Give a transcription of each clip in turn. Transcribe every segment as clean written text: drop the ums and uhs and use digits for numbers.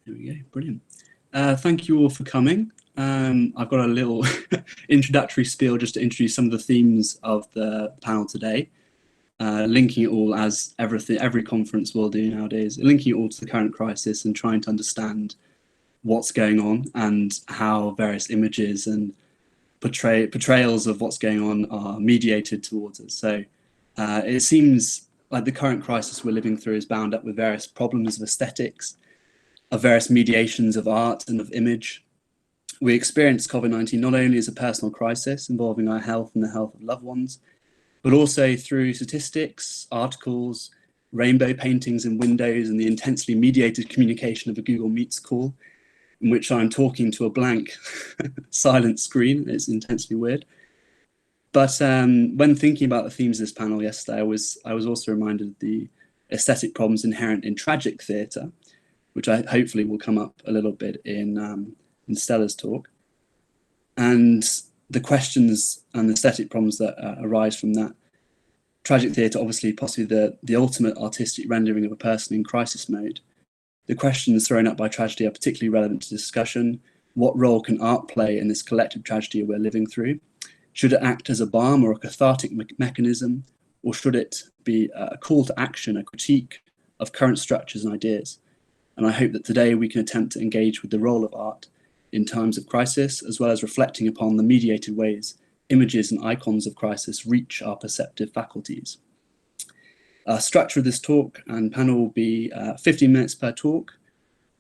There we go, brilliant. Thank you all for coming. I've got a little introductory spiel just to introduce some of the themes of the panel today, linking it all, as every conference will do nowadays, linking it all to the current crisis and trying to understand what's going on and how various images and portrayals of what's going on are mediated towards us. So it seems like the current crisis we're living through is bound up with various problems of aesthetics, of various mediations of art and of image. We experience COVID-19 not only as a personal crisis involving our health and the health of loved ones, but also through statistics, articles, rainbow paintings in windows, and the intensely mediated communication of a Google Meets call, in which I'm talking to a blank silent screen. It's intensely weird. But when thinking about the themes of this panel yesterday, I was also reminded of the aesthetic problems inherent in tragic theatre, which I hopefully will come up a little bit in Stella's talk, and the questions and the aesthetic problems that arise from that. Tragic theatre, obviously, possibly the ultimate artistic rendering of a person in crisis mode. The questions thrown up by tragedy are particularly relevant to discussion. What role can art play in this collective tragedy we're living through? Should it act as a balm or a cathartic mechanism, or should it be a call to action, a critique of current structures and ideas? And I hope that today we can attempt to engage with the role of art in times of crisis, as well as reflecting upon the mediated ways images and icons of crisis reach our perceptive faculties. Structure of this talk and panel will be 15 minutes per talk.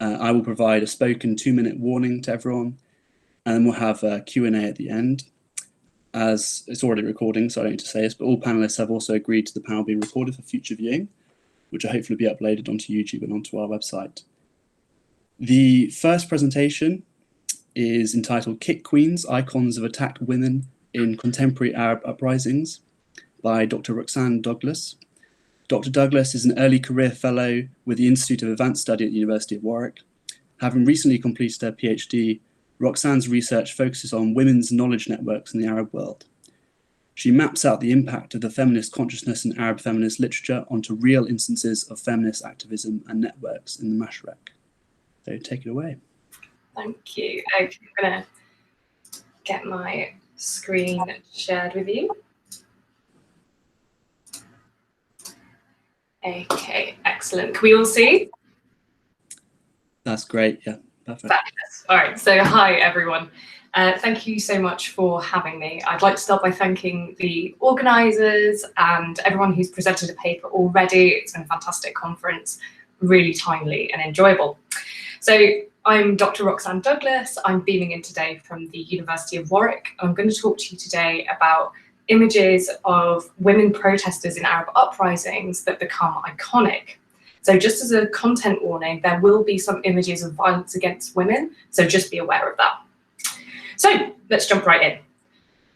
I will provide a spoken 2-minute warning to everyone, and we'll have a Q&A at the end. As it's already recording, so I don't need to say this, but all panelists have also agreed to the panel being recorded for future viewing, which will hopefully be uploaded onto YouTube and onto our website. The first presentation is entitled Kick Queens, Icons of Attacked Women in Contemporary Arab Uprisings by Dr. Roxanne Douglas. Dr. Douglas is an early career fellow with the Institute of Advanced Study at the University of Warwick. Having recently completed her PhD, Roxanne's research focuses on women's knowledge networks in the Arab world. She maps out the impact of the feminist consciousness in Arab feminist literature onto real instances of feminist activism and networks in the Mashrek. So take it away. Thank you. Okay, I'm going to get my screen shared with you. Okay, excellent. Can we all see? That's great, yeah, perfect. Fabulous. All right, so hi everyone. Thank you so much for having me. I'd like to start by thanking the organisers and everyone who's presented a paper already. It's been a fantastic conference, really timely and enjoyable. So I'm Dr. Roxanne Douglas. I'm beaming in today from the University of Warwick. I'm going to talk to you today about images of women protesters in Arab uprisings that become iconic. So just as a content warning, there will be some images of violence against women, so just be aware of that. So let's jump right in.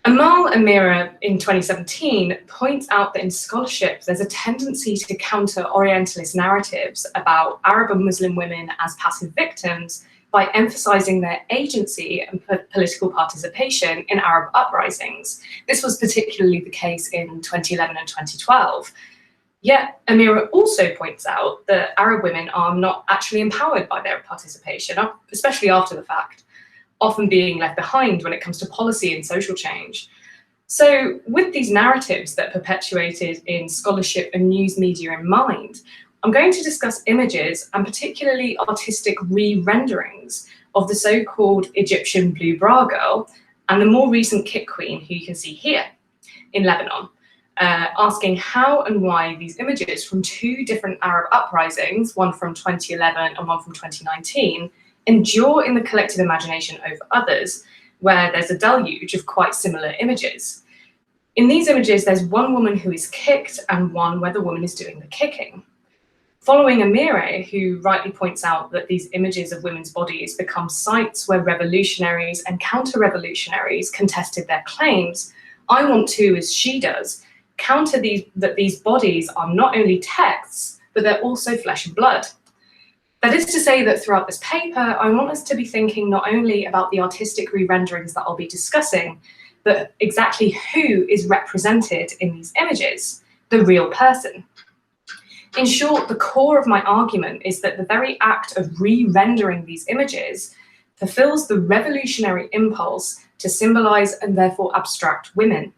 Amal Amira in 2017 points out that in scholarship, there's a tendency to counter Orientalist narratives about Arab and Muslim women as passive victims by emphasizing their agency and political participation in Arab uprisings. This was particularly the case in 2011 and 2012. Yet Amira also points out that Arab women are not actually empowered by their participation, especially after the fact, often being left behind when it comes to policy and social change. So with these narratives that are perpetuated in scholarship and news media in mind, I'm going to discuss images and particularly artistic re-renderings of the so-called Egyptian Blue Bra Girl and the more recent Kick Queen, who you can see here in Lebanon, asking how and why these images from two different Arab uprisings, one from 2011 and one from 2019, endure in the collective imagination over others, where there's a deluge of quite similar images. In these images, there's one woman who is kicked and one where the woman is doing the kicking. Following Amira, who rightly points out that these images of women's bodies become sites where revolutionaries and counter-revolutionaries contested their claims, I want to, as she does, counter that these bodies are not only texts, but they're also flesh and blood. That is to say that throughout this paper, I want us to be thinking not only about the artistic re-renderings that I'll be discussing, but exactly who is represented in these images, the real person. In short, the core of my argument is that the very act of re-rendering these images fulfills the revolutionary impulse to symbolize and therefore abstract women.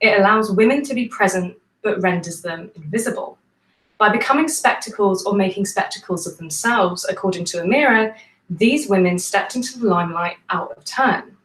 It allows women to be present, but renders them invisible. By becoming spectacles or making spectacles of themselves, according to Amira, these women stepped into the limelight out of turn.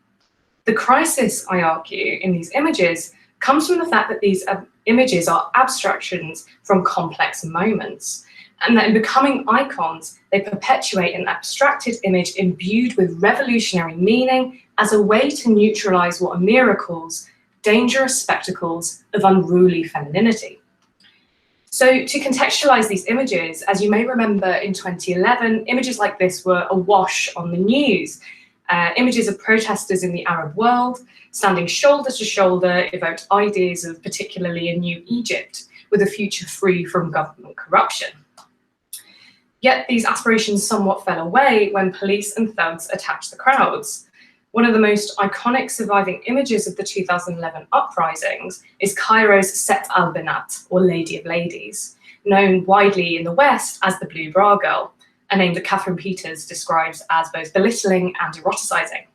The crisis, I argue, in these images comes from the fact that these images are abstractions from complex moments, and that in becoming icons, they perpetuate an abstracted image imbued with revolutionary meaning as a way to neutralize what Amira calls dangerous spectacles of unruly femininity. So to contextualize these images, as you may remember in 2011, images like this were awash on the news. Images of protesters in the Arab world standing shoulder to shoulder evoked ideas of particularly a new Egypt with a future free from government corruption. Yet these aspirations somewhat fell away when police and thugs attacked the crowds. One of the most iconic surviving images of the 2011 uprisings is Cairo's Set al-Banat, or Lady of Ladies, known widely in the West as the Blue Bra Girl, a name that Catherine Peters describes as both belittling and eroticizing.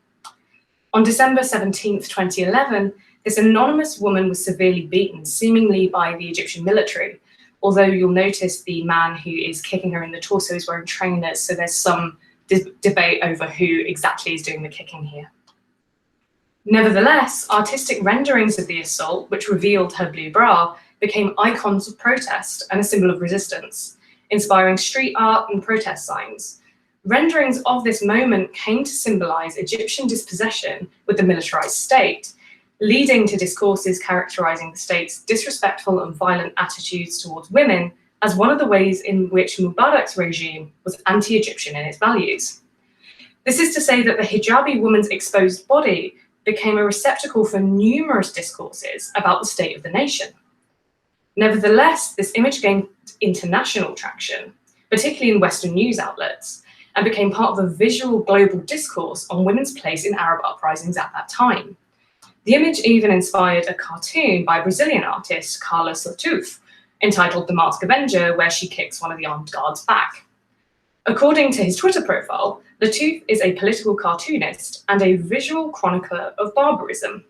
On December 17, 2011, this anonymous woman was severely beaten, seemingly by the Egyptian military, although you'll notice the man who is kicking her in the torso is wearing trainers, so there's some debate over who exactly is doing the kicking here. Nevertheless, artistic renderings of the assault, which revealed her blue bra, became icons of protest and a symbol of resistance, inspiring street art and protest signs. Renderings of this moment came to symbolize Egyptian dispossession with the militarized state, leading to discourses characterizing the state's disrespectful and violent attitudes towards women as one of the ways in which Mubarak's regime was anti-Egyptian in its values. This is to say that the hijabi woman's exposed body became a receptacle for numerous discourses about the state of the nation. Nevertheless, this image gained international traction, particularly in Western news outlets, and became part of a visual global discourse on women's place in Arab uprisings at that time. The image even inspired a cartoon by Brazilian artist Carla Sotouf, entitled The Masked Avenger, where she kicks one of the armed guards back. According to his Twitter profile, Lattouf is a political cartoonist and a visual chronicler of barbarism.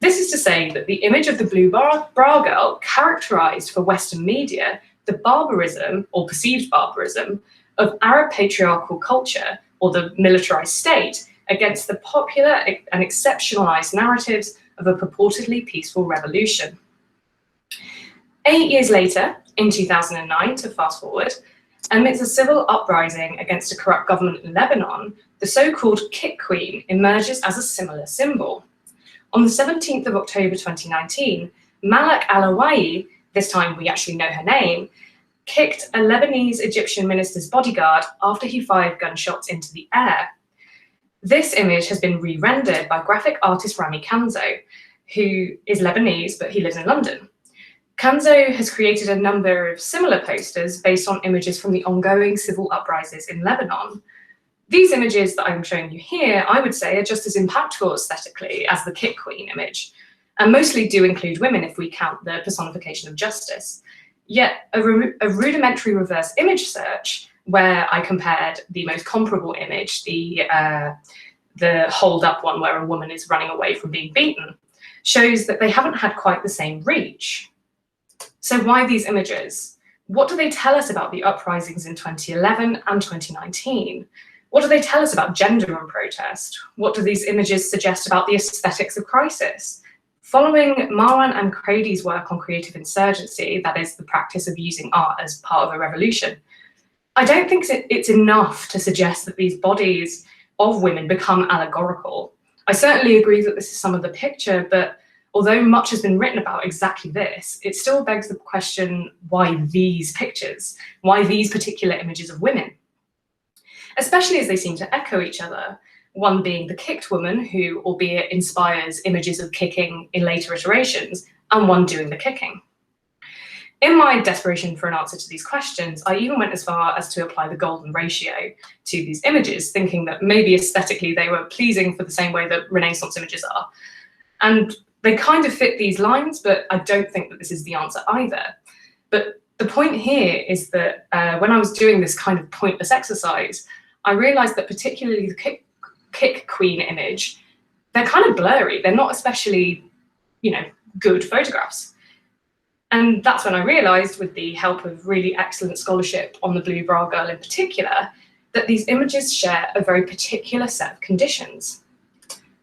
This is to say that the image of the blue bra girl characterized for Western media the barbarism, or perceived barbarism, of Arab patriarchal culture, or the militarized state, against the popular and exceptionalized narratives of a purportedly peaceful revolution. 8 years later, in 2009, to fast forward, amidst a civil uprising against a corrupt government in Lebanon, the so-called Kick Queen emerges as a similar symbol. On the 17th of October 2019, Malak Alawayi, this time we actually know her name, kicked a Lebanese Egyptian minister's bodyguard after he fired gunshots into the air. This image has been re-rendered by graphic artist Rami Kanzo, who is Lebanese, but he lives in London. Kanzo has created a number of similar posters based on images from the ongoing civil uprisings in Lebanon. These images that I'm showing you here, I would say, are just as impactful aesthetically as the Kick Queen image, and mostly do include women if we count the personification of justice. Yet a rudimentary reverse image search, where I compared the most comparable image, the hold-up one where a woman is running away from being beaten, shows that they haven't had quite the same reach. So why these images? What do they tell us about the uprisings in 2011 and 2019? What do they tell us about gender and protest? What do these images suggest about the aesthetics of crisis? Following Marwan Amcrady's work on creative insurgency, that is the practice of using art as part of a revolution, I don't think it's enough to suggest that these bodies of women become allegorical. I certainly agree that this is some of the picture, but although much has been written about exactly this, it still begs the question, why these pictures? Why these particular images of women? Especially as they seem to echo each other, one being the kicked woman, who albeit inspires images of kicking in later iterations, and one doing the kicking. In my desperation for an answer to these questions, I even went as far as to apply the golden ratio to these images, thinking that maybe aesthetically they were pleasing for the same way that Renaissance images are. And they kind of fit these lines, but I don't think that this is the answer either. But The point here is that when I was doing this kind of pointless exercise, I realized that particularly the kick queen image, they're kind of blurry. They're not especially, good photographs. And that's when I realized, with the help of really excellent scholarship on the Blue Bra Girl in particular, that these images share a very particular set of conditions.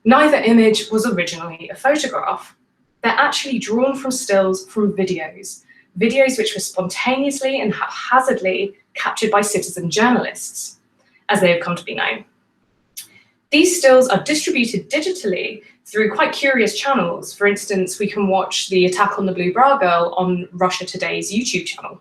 Neither image was originally a photograph. They're actually drawn from stills from videos which were spontaneously and haphazardly captured by citizen journalists, as they have come to be known. These stills are distributed digitally through quite curious channels. For instance, we can watch the attack on the Blue Bra Girl on Russia Today's YouTube channel.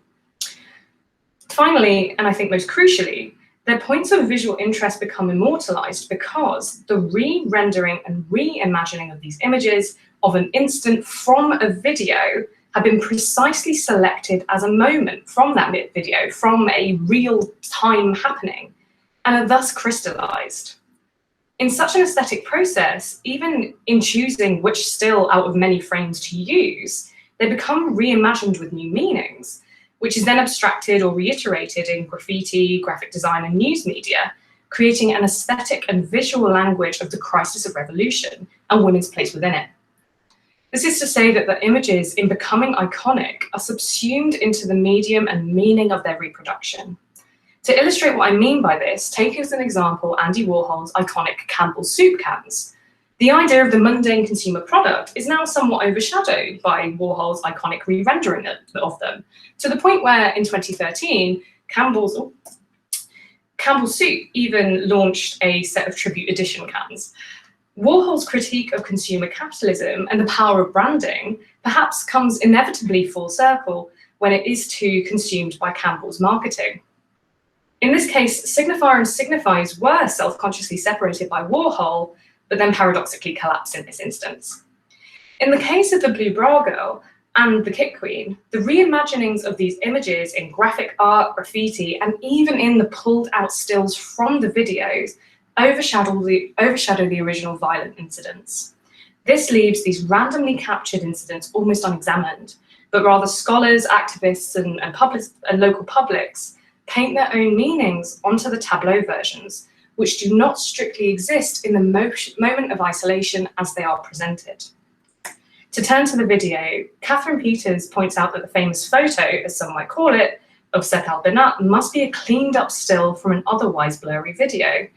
Finally, and I think most crucially, their points of visual interest become immortalized because the re-rendering and reimagining of these images of an instant from a video have been precisely selected as a moment from that video, from a real-time happening, and are thus crystallized. In such an aesthetic process, even in choosing which still out of many frames to use, they become reimagined with new meanings, which is then abstracted or reiterated in graffiti, graphic design, and news media, creating an aesthetic and visual language of the crisis of revolution and women's place within it. This is to say that the images, in becoming iconic, are subsumed into the medium and meaning of their reproduction. To illustrate what I mean by this, take as an example Andy Warhol's iconic Campbell's soup cans. The idea of the mundane consumer product is now somewhat overshadowed by Warhol's iconic re-rendering of them, to the point where in 2013, Campbell's Soup even launched a set of tribute edition cans. Warhol's critique of consumer capitalism and the power of branding perhaps comes inevitably full circle when it is too consumed by Campbell's marketing. In this case, Signifier and Signifies were self-consciously separated by Warhol, but then paradoxically collapsed in this instance. In the case of the Blue Bra Girl and the Kick Queen, the reimaginings of these images in graphic art, graffiti, and even in the pulled out stills from the videos overshadow the original violent incidents. This leaves these randomly captured incidents almost unexamined, but rather scholars, activists, and local publics paint their own meanings onto the tableau versions, which do not strictly exist in the moment of isolation as they are presented. To turn to the video, Catherine Peters points out that the famous photo, as some might call it, of Seth Al-Banat must be a cleaned up still from an otherwise blurry video,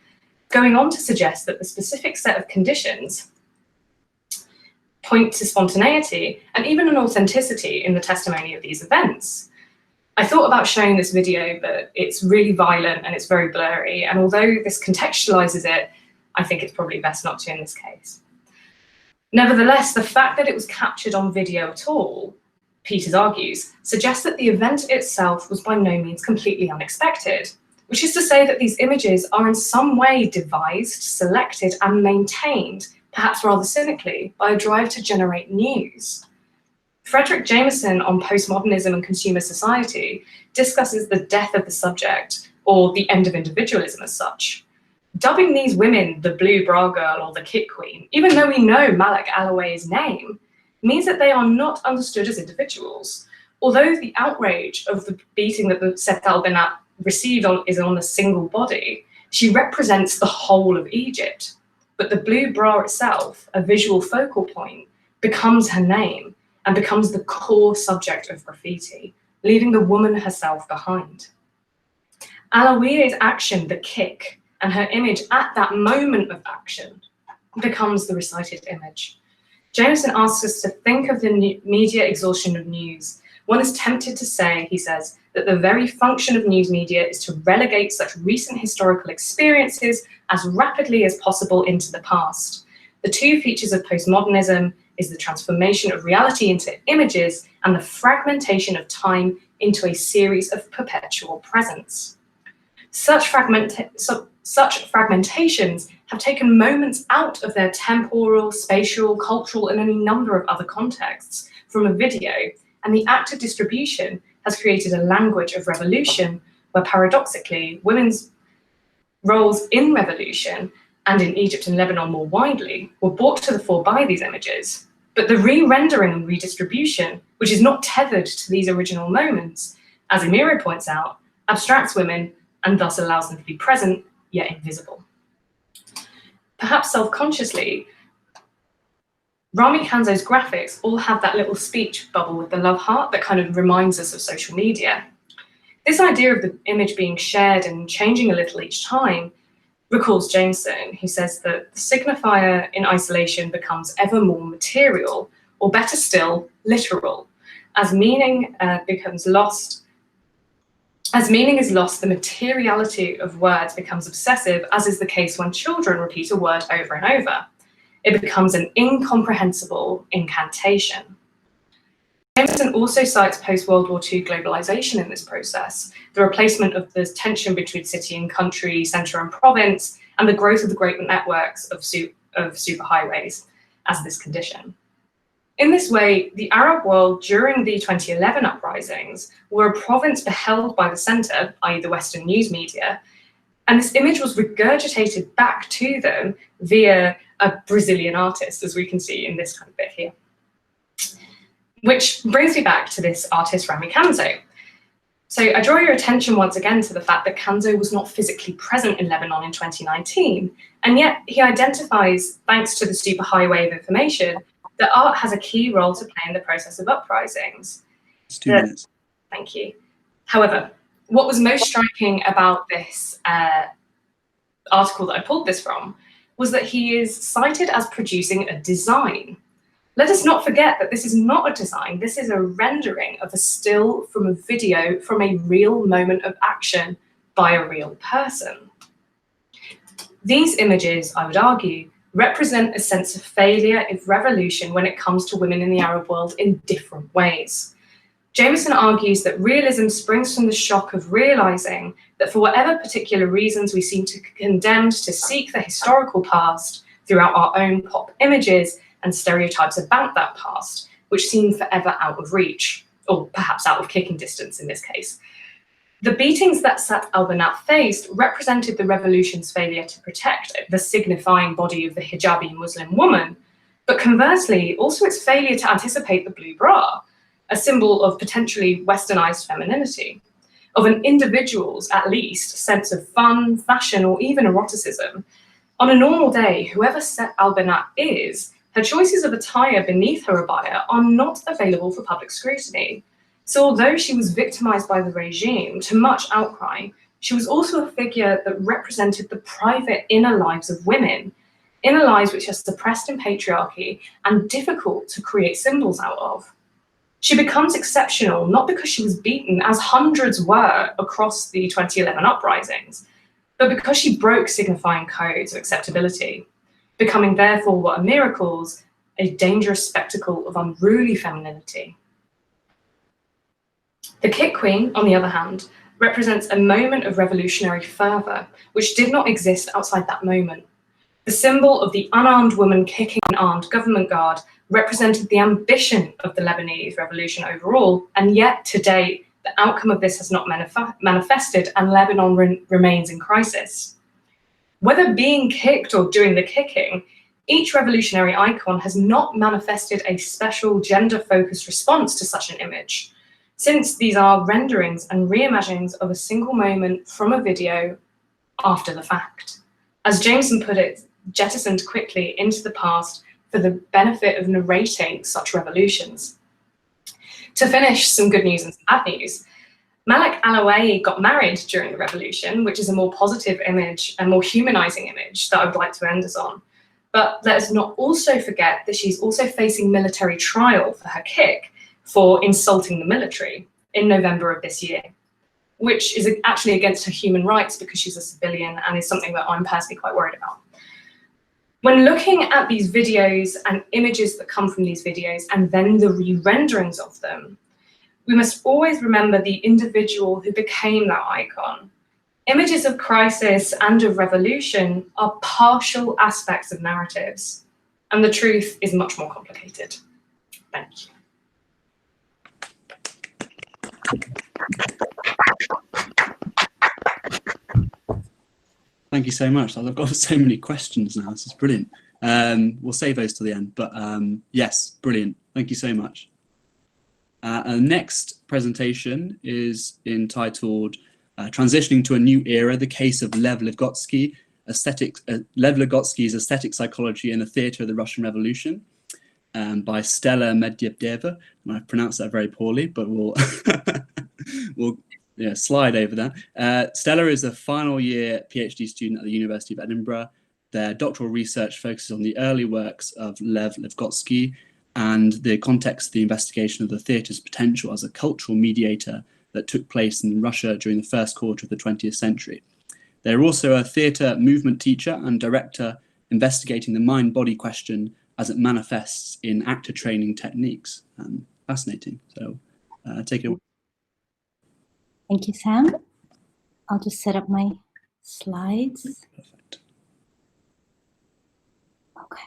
going on to suggest that the specific set of conditions point to spontaneity and even an authenticity in the testimony of these events. I thought about showing this video, but it's really violent and it's very blurry. And although this contextualizes it, I think it's probably best not to in this case. Nevertheless, the fact that it was captured on video at all, Peters argues, suggests that the event itself was by no means completely unexpected, which is to say that these images are in some way devised, selected, and maintained, perhaps rather cynically, by a drive to generate news. Fredric Jameson on postmodernism and consumer society discusses the death of the subject, or the end of individualism as such. Dubbing these women the Blue Bra Girl or the Kick Queen, even though we know Malak Alaway's name, means that they are not understood as individuals. Although the outrage of the beating that Seth Al-Banat received is on a single body, she represents the whole of Egypt. But the blue bra itself, a visual focal point, becomes her name and becomes the core subject of graffiti, leaving the woman herself behind. Alaway's action, the kick, and her image at that moment of action becomes the recited image. Jameson asks us to think of the media exhaustion of news. One is tempted to say, he says, that the very function of news media is to relegate such recent historical experiences as rapidly as possible into the past. The two features of postmodernism is the transformation of reality into images and the fragmentation of time into a series of perpetual presents. Such fragmentations have taken moments out of their temporal, spatial, cultural, and any number of other contexts from a video, and the act of distribution has created a language of revolution where paradoxically women's roles in revolution and in Egypt and Lebanon more widely were brought to the fore by these images. But the re-rendering and redistribution, which is not tethered to these original moments, as Emiro points out, abstracts women and thus allows them to be present yet invisible. Perhaps self-consciously, Rami Kanzo's graphics all have that little speech bubble with the love heart that kind of reminds us of social media. This idea of the image being shared and changing a little each time recalls Jameson, who says that the signifier in isolation becomes ever more material, or better still, literal. As meaning becomes lost, as meaning is lost, the materiality of words becomes obsessive, as is the case when children repeat a word over and over. It becomes an incomprehensible incantation. Jameson also cites post-World War II globalization in this process, the replacement of the tension between city and country, centre and province, and the growth of the great networks of superhighways as this condition. In this way, the Arab world during the 2011 uprisings were a province beheld by the centre, i.e. the Western news media, and this image was regurgitated back to them via a Brazilian artist, as we can see in this kind of bit here. Which brings me back to this artist, Rami Kanzo. So I draw your attention once again to the fact that Kanzo was not physically present in Lebanon in 2019, and yet he identifies, thanks to the superhighway of information, that art has a key role to play in the process of uprisings. It's 2 minutes. Thank you. However, what was most striking about this article that I pulled this from was that he is cited as producing a design. Let us not forget that this is not a design, this is a rendering of a still from a video from a real moment of action by a real person. These images, I would argue, represent a sense of failure of revolution when it comes to women in the Arab world in different ways. Jameson argues that realism springs from the shock of realizing that for whatever particular reasons we seem to be condemned to seek the historical past throughout our own pop images and stereotypes about that past, which seem forever out of reach, or perhaps out of kicking distance in this case. The beatings that Sat al-Banat faced represented the revolution's failure to protect the signifying body of the hijabi Muslim woman, but conversely, also its failure to anticipate the blue bra, a symbol of potentially westernized femininity, of an individual's, at least, sense of fun, fashion, or even eroticism. On a normal day, whoever Sat al-Banat is, her choices of attire beneath her abaya are not available for public scrutiny. So although she was victimized by the regime to much outcry, she was also a figure that represented the private inner lives of women, inner lives which are suppressed in patriarchy and difficult to create symbols out of. She becomes exceptional not because she was beaten, as hundreds were across the 2011 uprisings, but because she broke signifying codes of acceptability, becoming therefore what Amira calls a dangerous spectacle of unruly femininity. The Kick Queen, on the other hand, represents a moment of revolutionary fervour, which did not exist outside that moment. The symbol of the unarmed woman kicking an armed government guard represented the ambition of the Lebanese revolution overall, and yet to date, the outcome of this has not manifested and Lebanon remains in crisis. Whether being kicked or doing the kicking, each revolutionary icon has not manifested a special gender-focused response to such an image, since these are renderings and reimaginings of a single moment from a video after the fact. As Jameson put it, jettisoned quickly into the past for the benefit of narrating such revolutions. To finish, some good news and some bad news. Malak Alawi got married during the revolution, which is a more positive image, a more humanizing image that I would like to end us on. But let us not also forget that she's also facing military trial for her kick for insulting the military in November of this year, which is actually against her human rights because she's a civilian and is something that I'm personally quite worried about. When looking at these videos and images that come from these videos and then the re-renderings of them, we must always remember the individual who became that icon. Images of crisis and of revolution are partial aspects of narratives, and the truth is much more complicated. Thank you. Thank you so much. I've got so many questions now. This is brilliant. We'll save those to the end, but yes, brilliant. Thank you so much. Our next presentation is entitled Transitioning to a New Era, the Case of Lev Vygotsky, Lev Vygotsky's Aesthetic Psychology in the Theatre of the Russian Revolution, by Stella Medvedeva. And I pronounced that very poorly, but we'll, slide over that. Stella is a final year PhD student at the University of Edinburgh. Their doctoral research focuses on the early works of Lev Vygotsky and the context of the investigation of the theatre's potential as a cultural mediator that took place in Russia during the first quarter of the 20th century. They're also a theatre movement teacher and director investigating the mind-body question as it manifests in actor training techniques. Fascinating. So take it away. Thank you, Sam. I'll just set up my slides. Perfect. Okay,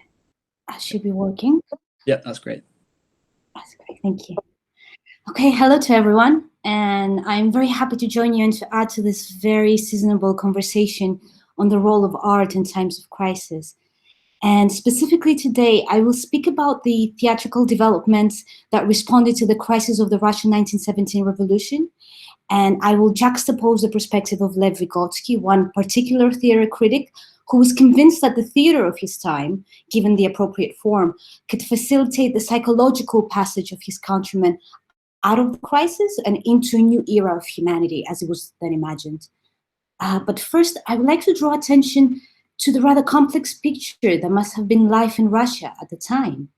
I should be working. Yeah, that's great. That's great, thank you. Okay, hello to everyone, and I'm very happy to join you and to add to this very seasonable conversation on the role of art in times of crisis. And specifically today, I will speak about the theatrical developments that responded to the crisis of the Russian 1917 revolution. And I will juxtapose the perspective of Lev Vygotsky, one particular theater critic who was convinced that the theater of his time, given the appropriate form, could facilitate the psychological passage of his countrymen out of the crisis and into a new era of humanity, as it was then imagined. But first, I would like to draw attention to the rather complex picture that must have been life in Russia at the time.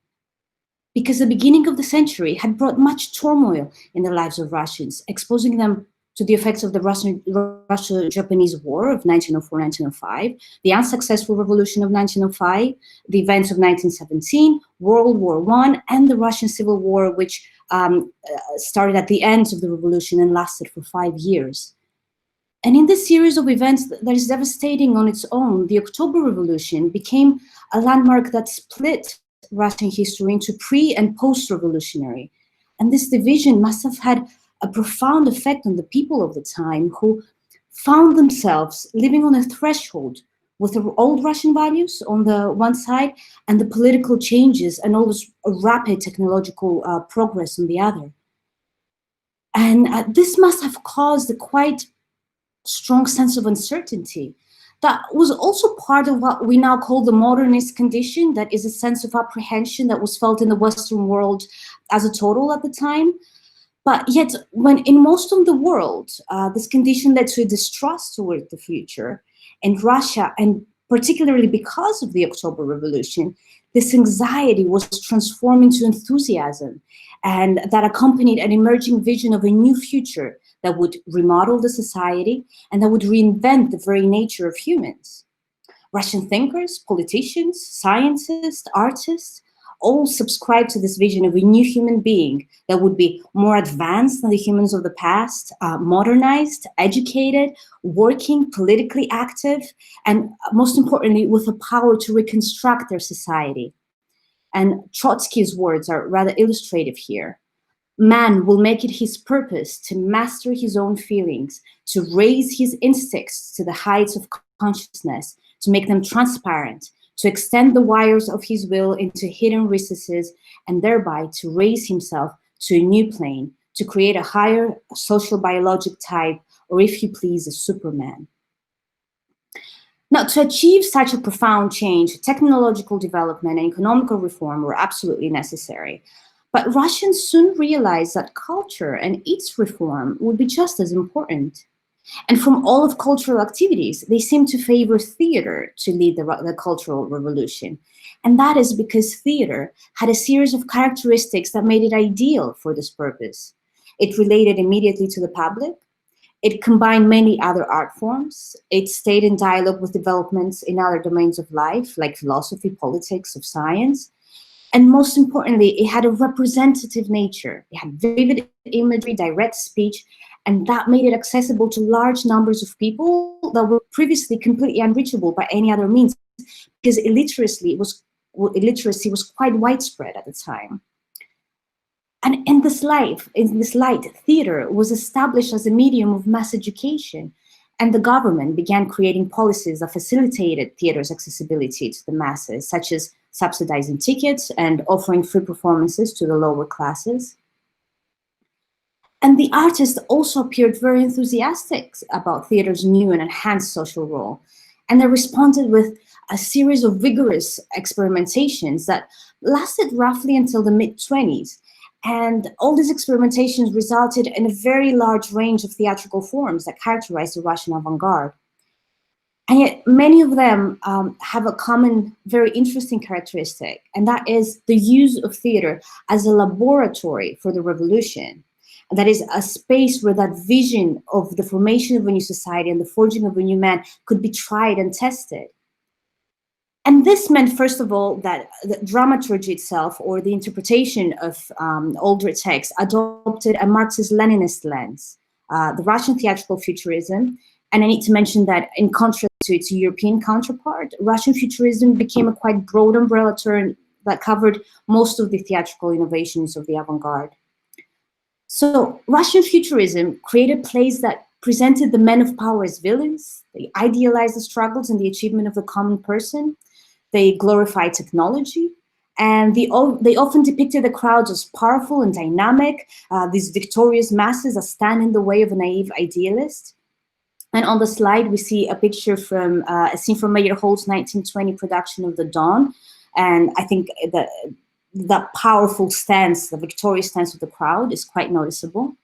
Because the beginning of the century had brought much turmoil in the lives of Russians, exposing them to the effects of the Russo-Japanese War of 1904-1905, the unsuccessful revolution of 1905, the events of 1917, World War I, and the Russian Civil War, which started at the end of the revolution and lasted for 5 years. And in this series of events that is devastating on its own, the October Revolution became a landmark that split Russian history into pre- and post-revolutionary. And this division must have had a profound effect on the people of the time who found themselves living on a threshold with the old Russian values on the one side and the political changes and all this rapid technological progress on the other. And this must have caused a quite strong sense of uncertainty. That was also part of what we now call the modernist condition, that is a sense of apprehension that was felt in the Western world as a total at the time. But yet, when in most of the world, this condition led to a distrust toward the future. In Russia, and particularly because of the October Revolution, this anxiety was transformed into enthusiasm, and that accompanied an emerging vision of a new future that would remodel the society and that would reinvent the very nature of humans. Russian thinkers, politicians, scientists, artists, all subscribed to this vision of a new human being that would be more advanced than the humans of the past, modernized, educated, working, politically active, and most importantly, with the power to reconstruct their society. And Trotsky's words are rather illustrative here. Man will make it his purpose to master his own feelings, to raise his instincts to the heights of consciousness, to make them transparent, to extend the wires of his will into hidden recesses, and thereby to raise himself to a new plane, to create a higher social biologic type, or if you please, a Superman. Now, to achieve such a profound change, technological development and economical reform were absolutely necessary. But Russians soon realized that culture and its reform would be just as important. And from all of cultural activities, they seemed to favor theater to lead the Cultural Revolution. And that is because theater had a series of characteristics that made it ideal for this purpose. It related immediately to the public. It combined many other art forms. It stayed in dialogue with developments in other domains of life, like philosophy, politics, of science. And most importantly, it had a representative nature. It had vivid imagery, direct speech, and that made it accessible to large numbers of people that were previously completely unreachable by any other means, because illiteracy was quite widespread at the time. And in this light, theater was established as a medium of mass education, and the government began creating policies that facilitated theater's accessibility to the masses, such as subsidizing tickets and offering free performances to the lower classes. And the artists also appeared very enthusiastic about theater's new and enhanced social role. And they responded with a series of vigorous experimentations that lasted roughly until the mid-20s. And all these experimentations resulted in a very large range of theatrical forms that characterize the Russian avant-garde. And yet many of them have a common, very interesting characteristic, and that is the use of theater as a laboratory for the revolution. And that is a space where that vision of the formation of a new society and the forging of a new man could be tried and tested. And this meant, first of all, that the dramaturgy itself, or the interpretation of older texts, adopted a Marxist-Leninist lens, the Russian theatrical futurism. And I need to mention that in contrast to its European counterpart, Russian futurism became a quite broad umbrella term that covered most of the theatrical innovations of the avant-garde. So Russian futurism created plays that presented the men of power as villains. They idealized the struggles and the achievement of the common person. They glorified technology, and they often depicted the crowds as powerful and dynamic, these victorious masses that stand in the way of a naive idealist. And on the slide, we see a picture from a scene from Meyerhold's 1920 production of The Dawn. And I think that powerful stance, the victorious stance of the crowd, is quite noticeable.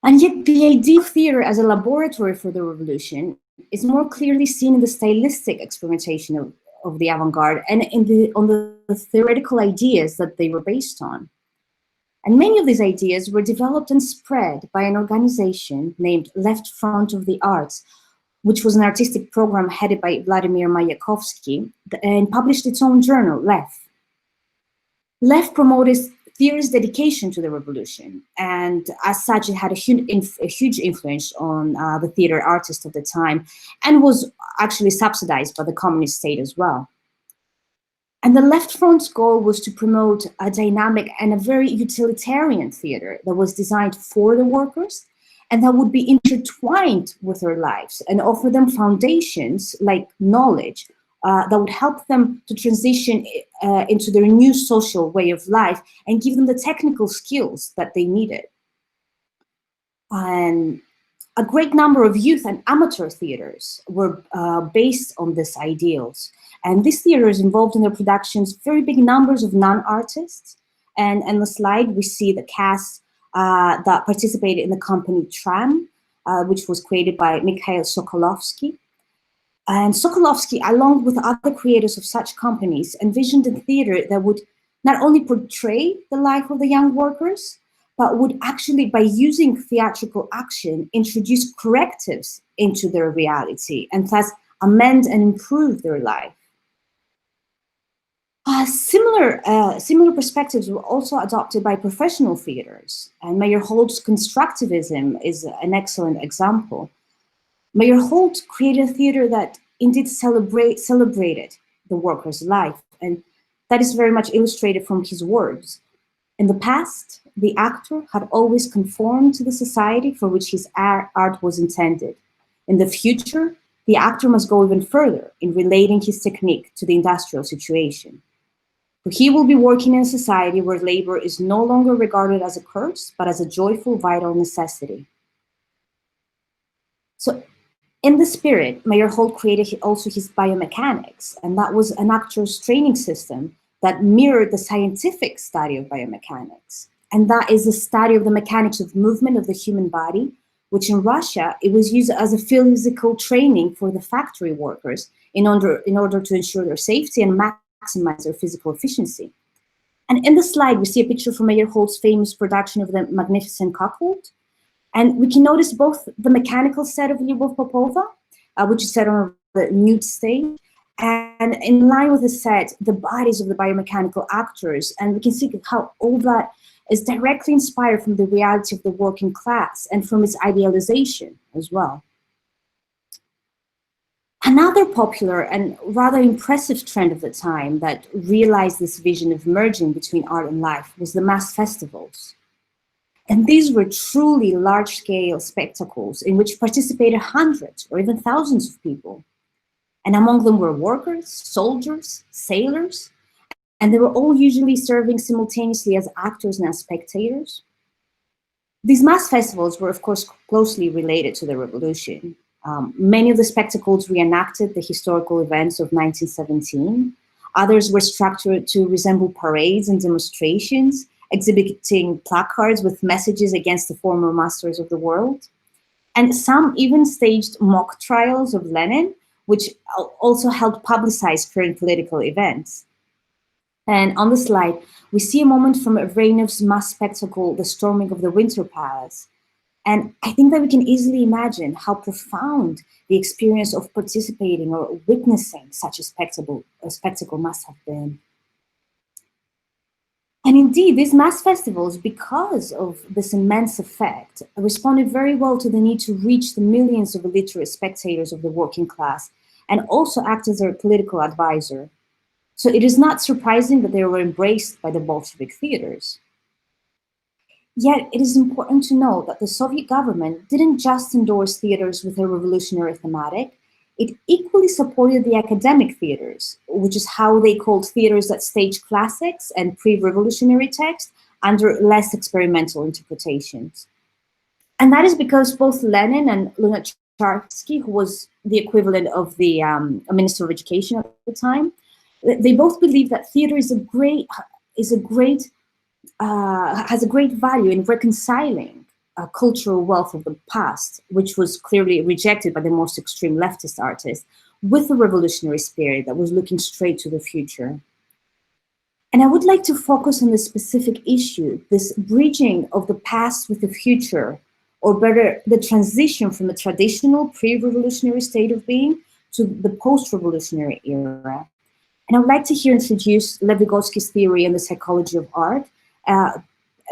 And yet the idea of theater as a laboratory for the revolution is more clearly seen in the stylistic experimentation of the avant-garde and on the theoretical ideas that they were based on. And many of these ideas were developed and spread by an organization named Left Front of the Arts, which was an artistic program headed by Vladimir Mayakovsky and published its own journal, Left. Left promoted theater's dedication to the revolution, and as such, it had a huge influence on the theater artists of the time, and was actually subsidized by the communist state as well. And the Left Front's goal was to promote a dynamic and a very utilitarian theater that was designed for the workers and that would be intertwined with their lives and offer them foundations like knowledge that would help them to transition into their new social way of life and give them the technical skills that they needed. And a great number of youth and amateur theaters were based on these ideals. And these theaters involved in their productions very big numbers of non-artists. And on the slide, we see the cast that participated in the company Tram, which was created by Mikhail Sokolovsky. And Sokolovsky, along with other creators of such companies, envisioned a theater that would not only portray the life of the young workers, but would actually, by using theatrical action, introduce correctives into their reality and thus amend and improve their life. Similar perspectives were also adopted by professional theaters, and Meyerhold's constructivism is an excellent example. Meyerhold created a theater that indeed celebrated the worker's life, and that is very much illustrated from his words. In the past, the actor had always conformed to the society for which his art was intended. In the future, the actor must go even further in relating his technique to the industrial situation. For he will be working in a society where labor is no longer regarded as a curse, but as a joyful, vital necessity. So, in the spirit, Meyerhold created also his biomechanics, and that was an actor's training system that mirrored the scientific study of biomechanics. And that is the study of the mechanics of movement of the human body, which in Russia, it was used as a physical training for the factory workers in order to ensure their safety and maximize their physical efficiency. And in the slide, we see a picture from Meyerhold's famous production of The Magnificent Cuckold. And we can notice both the mechanical set of Lyubov Popova, which is set on the nude stage, and in line with the set, the bodies of the biomechanical actors. And we can see how all that is directly inspired from the reality of the working class and from its idealization as well. Another popular and rather impressive trend of the time that realized this vision of merging between art and life was the mass festivals. And these were truly large-scale spectacles in which participated hundreds or even thousands of people. And among them were workers, soldiers, sailors, and they were all usually serving simultaneously as actors and as spectators. These mass festivals were, of course, closely related to the revolution. Many of the spectacles reenacted the historical events of 1917. Others were structured to resemble parades and demonstrations, exhibiting placards with messages against the former masters of the world. And some even staged mock trials of Lenin, which also helped publicize current political events. And on the slide, we see a moment from Reynov's mass spectacle, The Storming of the Winter Palace. And I think that we can easily imagine how profound the experience of participating or witnessing such a spectacle must have been. And indeed, these mass festivals, because of this immense effect, responded very well to the need to reach the millions of illiterate spectators of the working class and also act as their political advisor. So it is not surprising that they were embraced by the Bolshevik theaters. Yet it is important to note that the Soviet government didn't just endorse theaters with a revolutionary thematic, it equally supported the academic theaters, which is how they called theaters that stage classics and pre-revolutionary text under less experimental interpretations. And that is because both Lenin and Lunacharsky, who was the equivalent of the Minister of Education at the time, they both believe that theater has a great value in reconciling cultural wealth of the past, which was clearly rejected by the most extreme leftist artists, with a revolutionary spirit that was looking straight to the future. And I would like to focus on this specific issue, this bridging of the past with the future, or better, the transition from the traditional pre-revolutionary state of being to the post-revolutionary era. And I would like to here introduce Lev Vygotsky's theory on the psychology of art,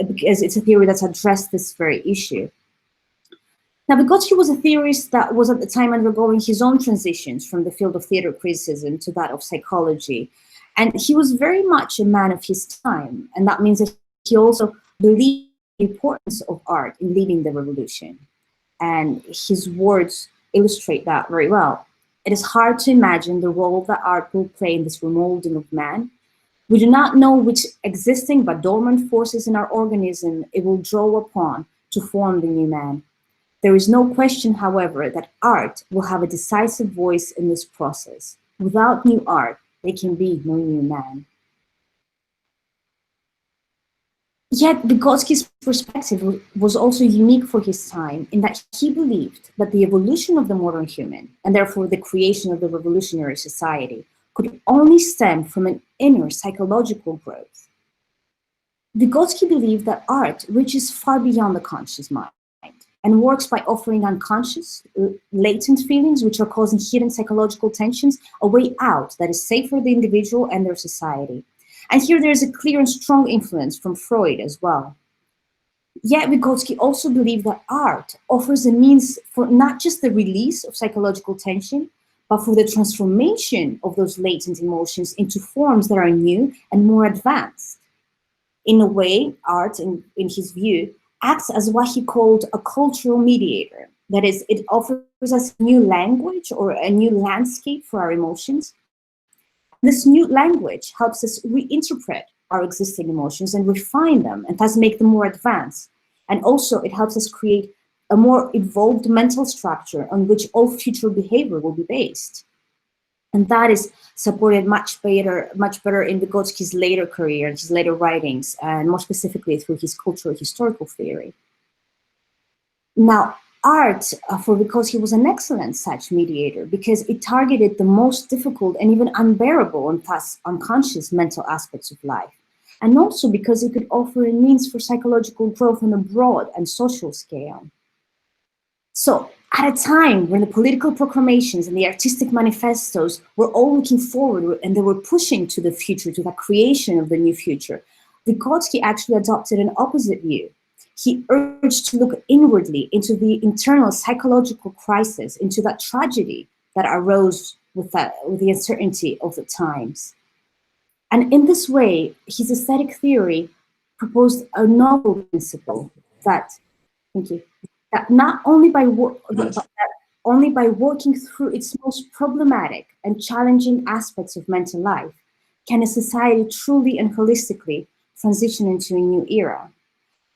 because it's a theory that's addressed this very issue. Now, Vygotsky was a theorist that was at the time undergoing his own transitions from the field of theater criticism to that of psychology. And he was very much a man of his time. And that means that he also believed in the importance of art in leading the revolution. And his words illustrate that very well. It is hard to imagine the role that art will play in this remolding of man. We do not know which existing but dormant forces in our organism it will draw upon to form the new man. There is no question, however, that art will have a decisive voice in this process. Without new art, there can be no new man. Yet Vygotsky's perspective was also unique for his time in that he believed that the evolution of the modern human, and therefore the creation of the revolutionary society, could only stem from an inner psychological growth. Vygotsky believed that art reaches far beyond the conscious mind and works by offering unconscious, latent feelings which are causing hidden psychological tensions a way out that is safe for the individual and their society. And here there is a clear and strong influence from Freud as well. Yet Vygotsky also believed that art offers a means for not just the release of psychological tension, but for the transformation of those latent emotions into forms that are new and more advanced. In a way, art, in his view, acts as what he called a cultural mediator. That is, it offers us a new language or a new landscape for our emotions. This new language helps us reinterpret our existing emotions and refine them and thus make them more advanced. And also it helps us create a more evolved mental structure on which all future behavior will be based. And that is supported much better in Vygotsky's later career and his later writings, and more specifically through his cultural historical theory. Now, art for Vygotsky was an excellent such mediator because it targeted the most difficult and even unbearable and thus unconscious mental aspects of life. And also because it could offer a means for psychological growth on a broad and social scale. So, at a time when the political proclamations and the artistic manifestos were all looking forward and they were pushing to the future, to the creation of the new future, Vygotsky actually adopted an opposite view. He urged to look inwardly into the internal psychological crisis, into that tragedy that arose with the uncertainty of the times. And in this way, his aesthetic theory proposed a novel principle that, that not only by only by working through its most problematic and challenging aspects of mental life can a society truly and holistically transition into a new era.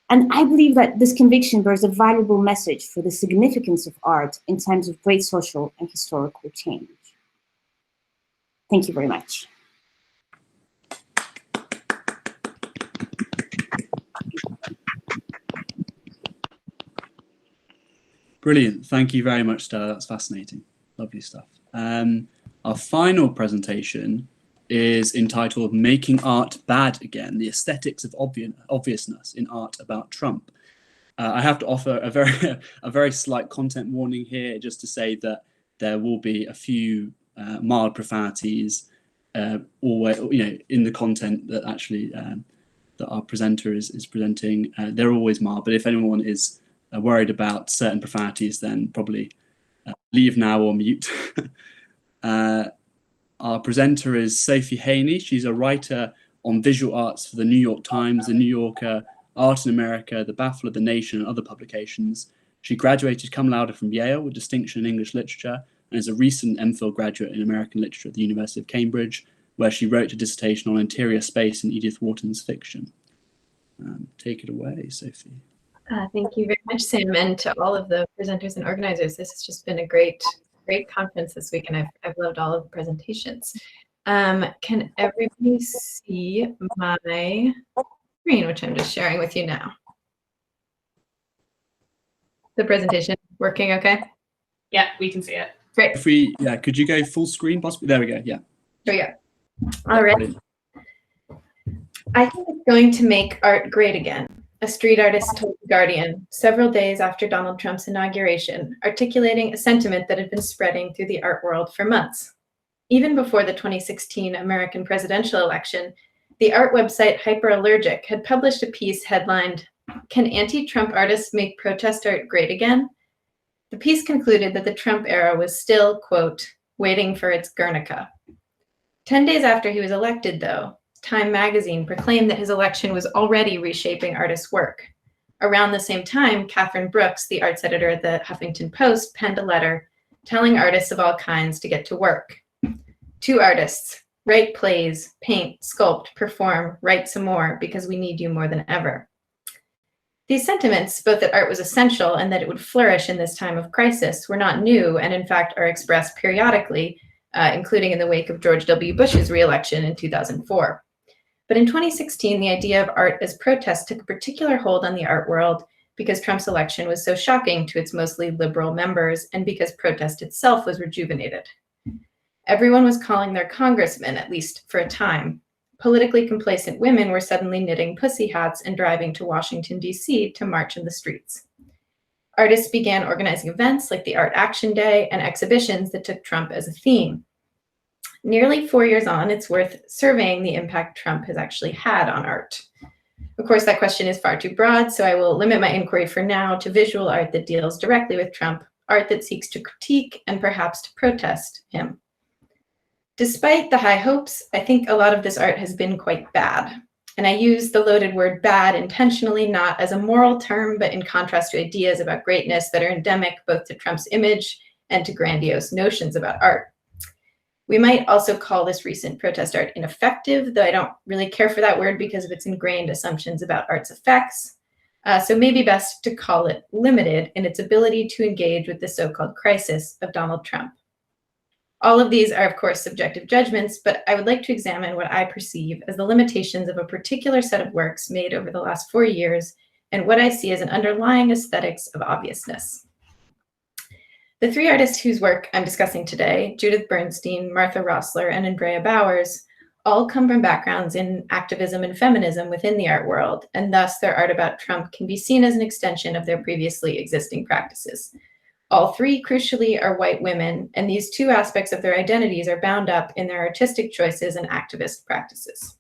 And I believe that this conviction bears a valuable message for the significance of art in times of great social and historical change. Thank you very much. Brilliant. Thank you very much, Stella. That's fascinating. Lovely stuff. Our final presentation is entitled Making Art Bad Again, the Aesthetics of Obviousness in Art About Trump. I have to offer a very slight content warning here, just to say that there will be a few mild profanities always, in the content that actually that our presenter is presenting. They're always mild, but if anyone is worried about certain profanities, then probably leave now or mute. Our presenter is Sophie Haney. She's a writer on visual arts for the New York Times, the New Yorker, Art in America, The Baffler, The Nation, and other publications. She graduated cum laude from Yale with distinction in English literature and is a recent MPhil graduate in American literature at the University of Cambridge, where she wrote a dissertation on interior space in Edith Wharton's fiction. Take it away, Sophie. Thank you very much, Sam, and to all of the presenters and organizers. This has just been a great conference this week, and I've loved all of the presentations. Can everybody see my screen, which I'm just sharing with you now? The presentation working okay? Yeah, we can see it. Great. Could you go full screen possibly? There we go, yeah. There we go. All right. Brilliant. I think it's going to make art great again. A street artist told The Guardian several days after Donald Trump's inauguration, articulating a sentiment that had been spreading through the art world for months. Even before the 2016 American presidential election, the art website Hyperallergic had published a piece headlined, "Can Anti-Trump Artists Make Protest Art Great Again?" The piece concluded that the Trump era was still, quote, waiting for its Guernica. 10 days after he was elected, though, Time magazine proclaimed that his election was already reshaping artists' work. Around the same time, Catherine Brooks, the arts editor at the Huffington Post, penned a letter telling artists of all kinds to get to work. To artists, write plays, paint, sculpt, perform, write some more, because we need you more than ever. These sentiments, both that art was essential and that it would flourish in this time of crisis, were not new and in fact are expressed periodically, including in the wake of George W. Bush's re-election in 2004. But in 2016, the idea of art as protest took a particular hold on the art world because Trump's election was so shocking to its mostly liberal members and because protest itself was rejuvenated. Everyone was calling their congressman, at least for a time. Politically complacent women were suddenly knitting pussy hats and driving to Washington, D.C. to march in the streets. Artists began organizing events like the Art Action Day and exhibitions that took Trump as a theme. Nearly 4 years on, it's worth surveying the impact Trump has actually had on art. Of course, that question is far too broad, so I will limit my inquiry for now to visual art that deals directly with Trump, art that seeks to critique and perhaps to protest him. Despite the high hopes, I think a lot of this art has been quite bad. And I use the loaded word bad intentionally, not as a moral term, but in contrast to ideas about greatness that are endemic both to Trump's image and to grandiose notions about art. We might also call this recent protest art ineffective, though I don't really care for that word because of its ingrained assumptions about art's effects. So maybe best to call it limited in its ability to engage with the so-called crisis of Donald Trump. All of these are, of course, subjective judgments, but I would like to examine what I perceive as the limitations of a particular set of works made over the last 4 years and what I see as an underlying aesthetics of obviousness. The three artists whose work I'm discussing today, Judith Bernstein, Martha Rosler, and Andrea Bowers, all come from backgrounds in activism and feminism within the art world, and thus their art about Trump can be seen as an extension of their previously existing practices. All three, crucially, are white women, and these two aspects of their identities are bound up in their artistic choices and activist practices.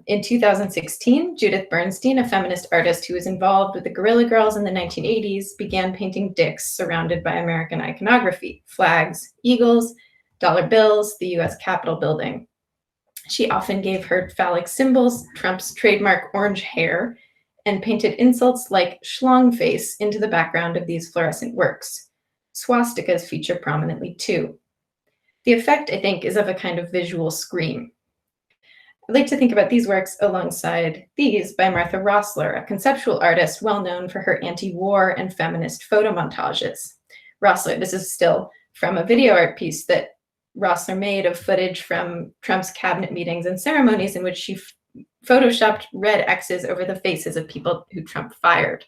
In 2016, Judith Bernstein, a feminist artist who was involved with the Guerrilla Girls in the 1980s, began painting dicks surrounded by American iconography, flags, eagles, dollar bills, the US Capitol building. She often gave her phallic symbols Trump's trademark orange hair and painted insults like schlong face into the background of these fluorescent works. Swastikas feature prominently too. The effect, I think, is of a kind of visual scream. I'd like to think about these works alongside these by Martha Rossler, a conceptual artist well known for her anti-war and feminist photo montages. Rossler, this is still from a video art piece that Rossler made of footage from Trump's cabinet meetings and ceremonies in which she photoshopped red X's over the faces of people who Trump fired.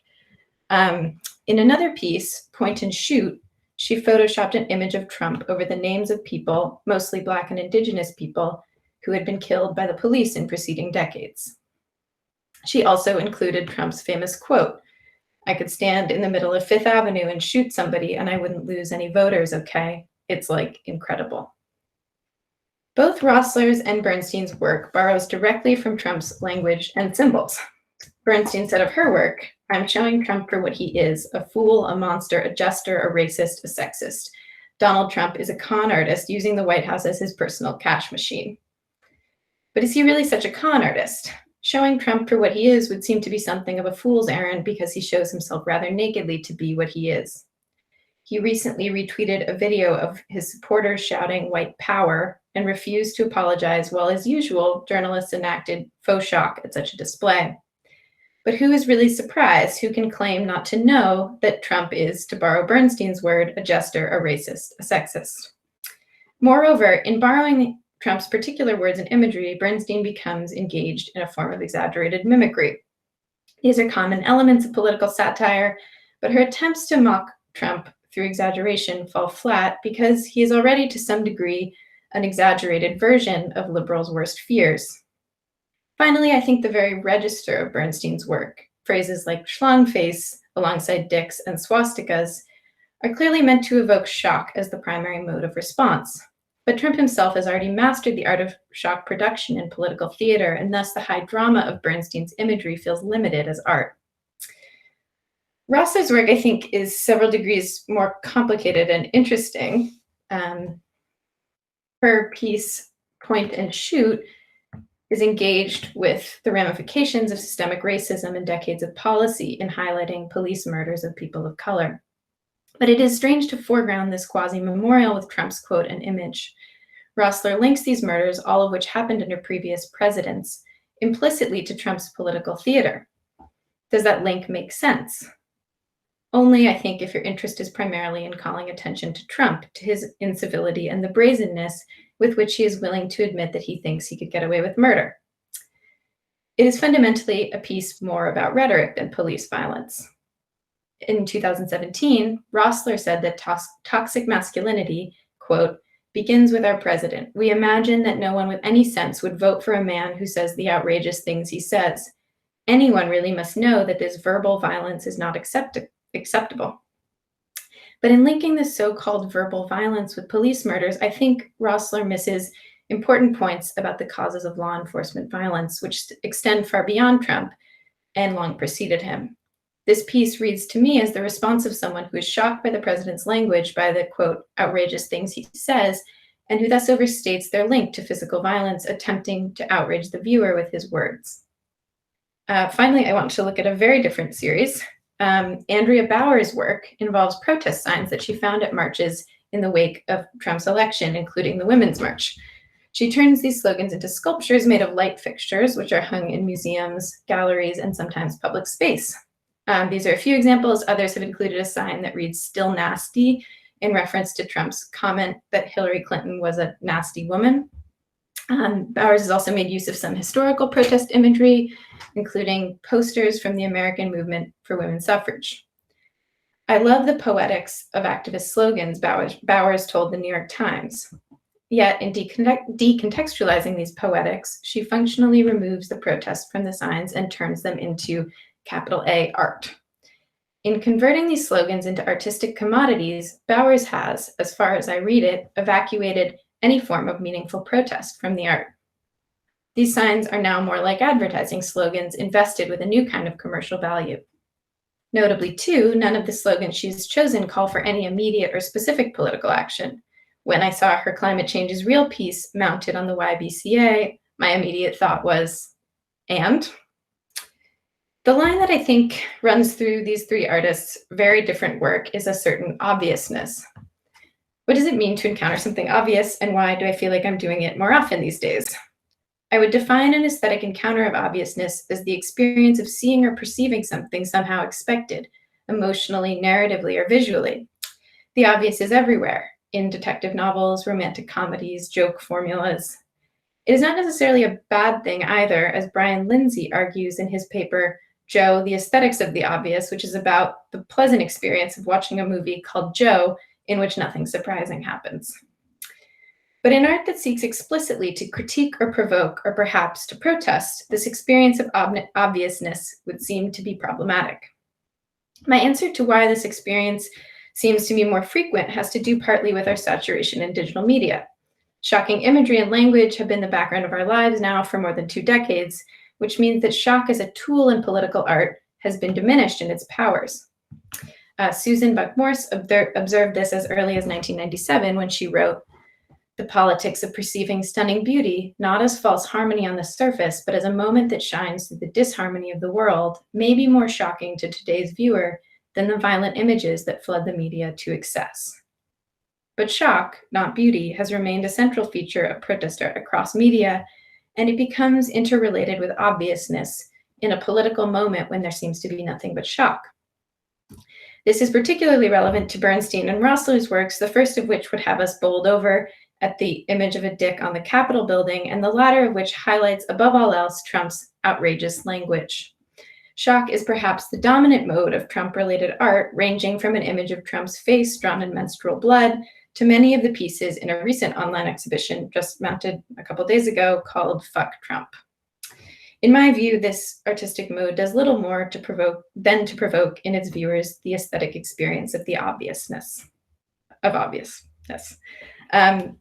In another piece, Point and Shoot, she photoshopped an image of Trump over the names of people, mostly Black and Indigenous people, who had been killed by the police in preceding decades. She also included Trump's famous quote, "I could stand in the middle of Fifth Avenue and shoot somebody and I wouldn't lose any voters, okay? It's like incredible." Both Rossler's and Bernstein's work borrows directly from Trump's language and symbols. Bernstein said of her work, "I'm showing Trump for what he is, a fool, a monster, a jester, a racist, a sexist. Donald Trump is a con artist using the White House as his personal cash machine." But is he really such a con artist? Showing Trump for what he is would seem to be something of a fool's errand because he shows himself rather nakedly to be what he is. He recently retweeted a video of his supporters shouting white power and refused to apologize while, as usual, journalists enacted faux shock at such a display. But who is really surprised? Who can claim not to know that Trump is, to borrow Bernstein's word, a jester, a racist, a sexist? Moreover, in borrowing Trump's particular words and imagery, Bernstein becomes engaged in a form of exaggerated mimicry. These are common elements of political satire, but her attempts to mock Trump through exaggeration fall flat because he is already, to some degree, an exaggerated version of liberals' worst fears. Finally, I think the very register of Bernstein's work, phrases like schlong face alongside dicks and swastikas, are clearly meant to evoke shock as the primary mode of response. But Trump himself has already mastered the art of shock production in political theater, and thus the high drama of Bernstein's imagery feels limited as art. Rossler's work, I think, is several degrees more complicated and interesting. Her piece, Point and Shoot, is engaged with the ramifications of systemic racism and decades of policy in highlighting police murders of people of color. But it is strange to foreground this quasi-memorial with Trump's quote and image. Rossler links these murders, all of which happened under previous presidents, implicitly to Trump's political theater. Does that link make sense? Only, I think, if your interest is primarily in calling attention to Trump, to his incivility and the brazenness with which he is willing to admit that he thinks he could get away with murder. It is fundamentally a piece more about rhetoric than police violence. In 2017, Rossler said that toxic masculinity, quote, begins with our president. We imagine that no one with any sense would vote for a man who says the outrageous things he says. Anyone really must know that this verbal violence is not acceptable. But in linking this so-called verbal violence with police murders, I think Rossler misses important points about the causes of law enforcement violence, which extend far beyond Trump and long preceded him. This piece reads to me as the response of someone who is shocked by the president's language, by the, quote, outrageous things he says, and who thus overstates their link to physical violence, attempting to outrage the viewer with his words. Finally, I want to look at a very different series. Andrea Bauer's work involves protest signs that she found at marches in the wake of Trump's election, including the Women's March. She turns these slogans into sculptures made of light fixtures, which are hung in museums, galleries, and sometimes public space. These are a few examples. Others have included a sign that reads "Still Nasty" in reference to Trump's comment that Hillary Clinton was a nasty woman. Bowers has also made use of some historical protest imagery, including posters from the American movement for women's suffrage. I love the poetics of activist slogans, Bowers told the New York Times. Yet in decontextualizing these poetics, she functionally removes the protest from the signs and turns them into capital A art. In converting these slogans into artistic commodities, Bowers has, as far as I read it, evacuated any form of meaningful protest from the art. These signs are now more like advertising slogans invested with a new kind of commercial value. Notably, too, none of the slogans she's chosen call for any immediate or specific political action. When I saw her Climate Change is Real piece mounted on the YBCA, my immediate thought was, and? The line that I think runs through these three artists' very different work is a certain obviousness. What does it mean to encounter something obvious, and why do I feel like I'm doing it more often these days? I would define an aesthetic encounter of obviousness as the experience of seeing or perceiving something somehow expected, emotionally, narratively, or visually. The obvious is everywhere, in detective novels, romantic comedies, joke formulas. It is not necessarily a bad thing either, as Brian Lindsay argues in his paper, Joe, The Aesthetics of the Obvious, which is about the pleasant experience of watching a movie called Joe, in which nothing surprising happens. But in art that seeks explicitly to critique or provoke, or perhaps to protest, this experience of obviousness would seem to be problematic. My answer to why this experience seems to be more frequent has to do partly with our saturation in digital media. Shocking imagery and language have been the background of our lives now for more than 2 decades, which means that shock as a tool in political art has been diminished in its powers. Susan Buck-Morse observed this as early as 1997 when she wrote, "The politics of perceiving stunning beauty, not as false harmony on the surface, but as a moment that shines through the disharmony of the world, may be more shocking to today's viewer than the violent images that flood the media to excess." But shock, not beauty, has remained a central feature of protest art across media, and it becomes interrelated with obviousness in a political moment when there seems to be nothing but shock. This is particularly relevant to Bernstein and Rossler's works, the first of which would have us bowled over at the image of a dick on the Capitol building, and the latter of which highlights above all else Trump's outrageous language. Shock is perhaps the dominant mode of Trump-related art, ranging from an image of Trump's face drawn in menstrual blood to many of the pieces in a recent online exhibition just mounted a couple days ago called Fuck Trump. In my view, this artistic mode does little more to provoke in its viewers the aesthetic experience of the obviousness.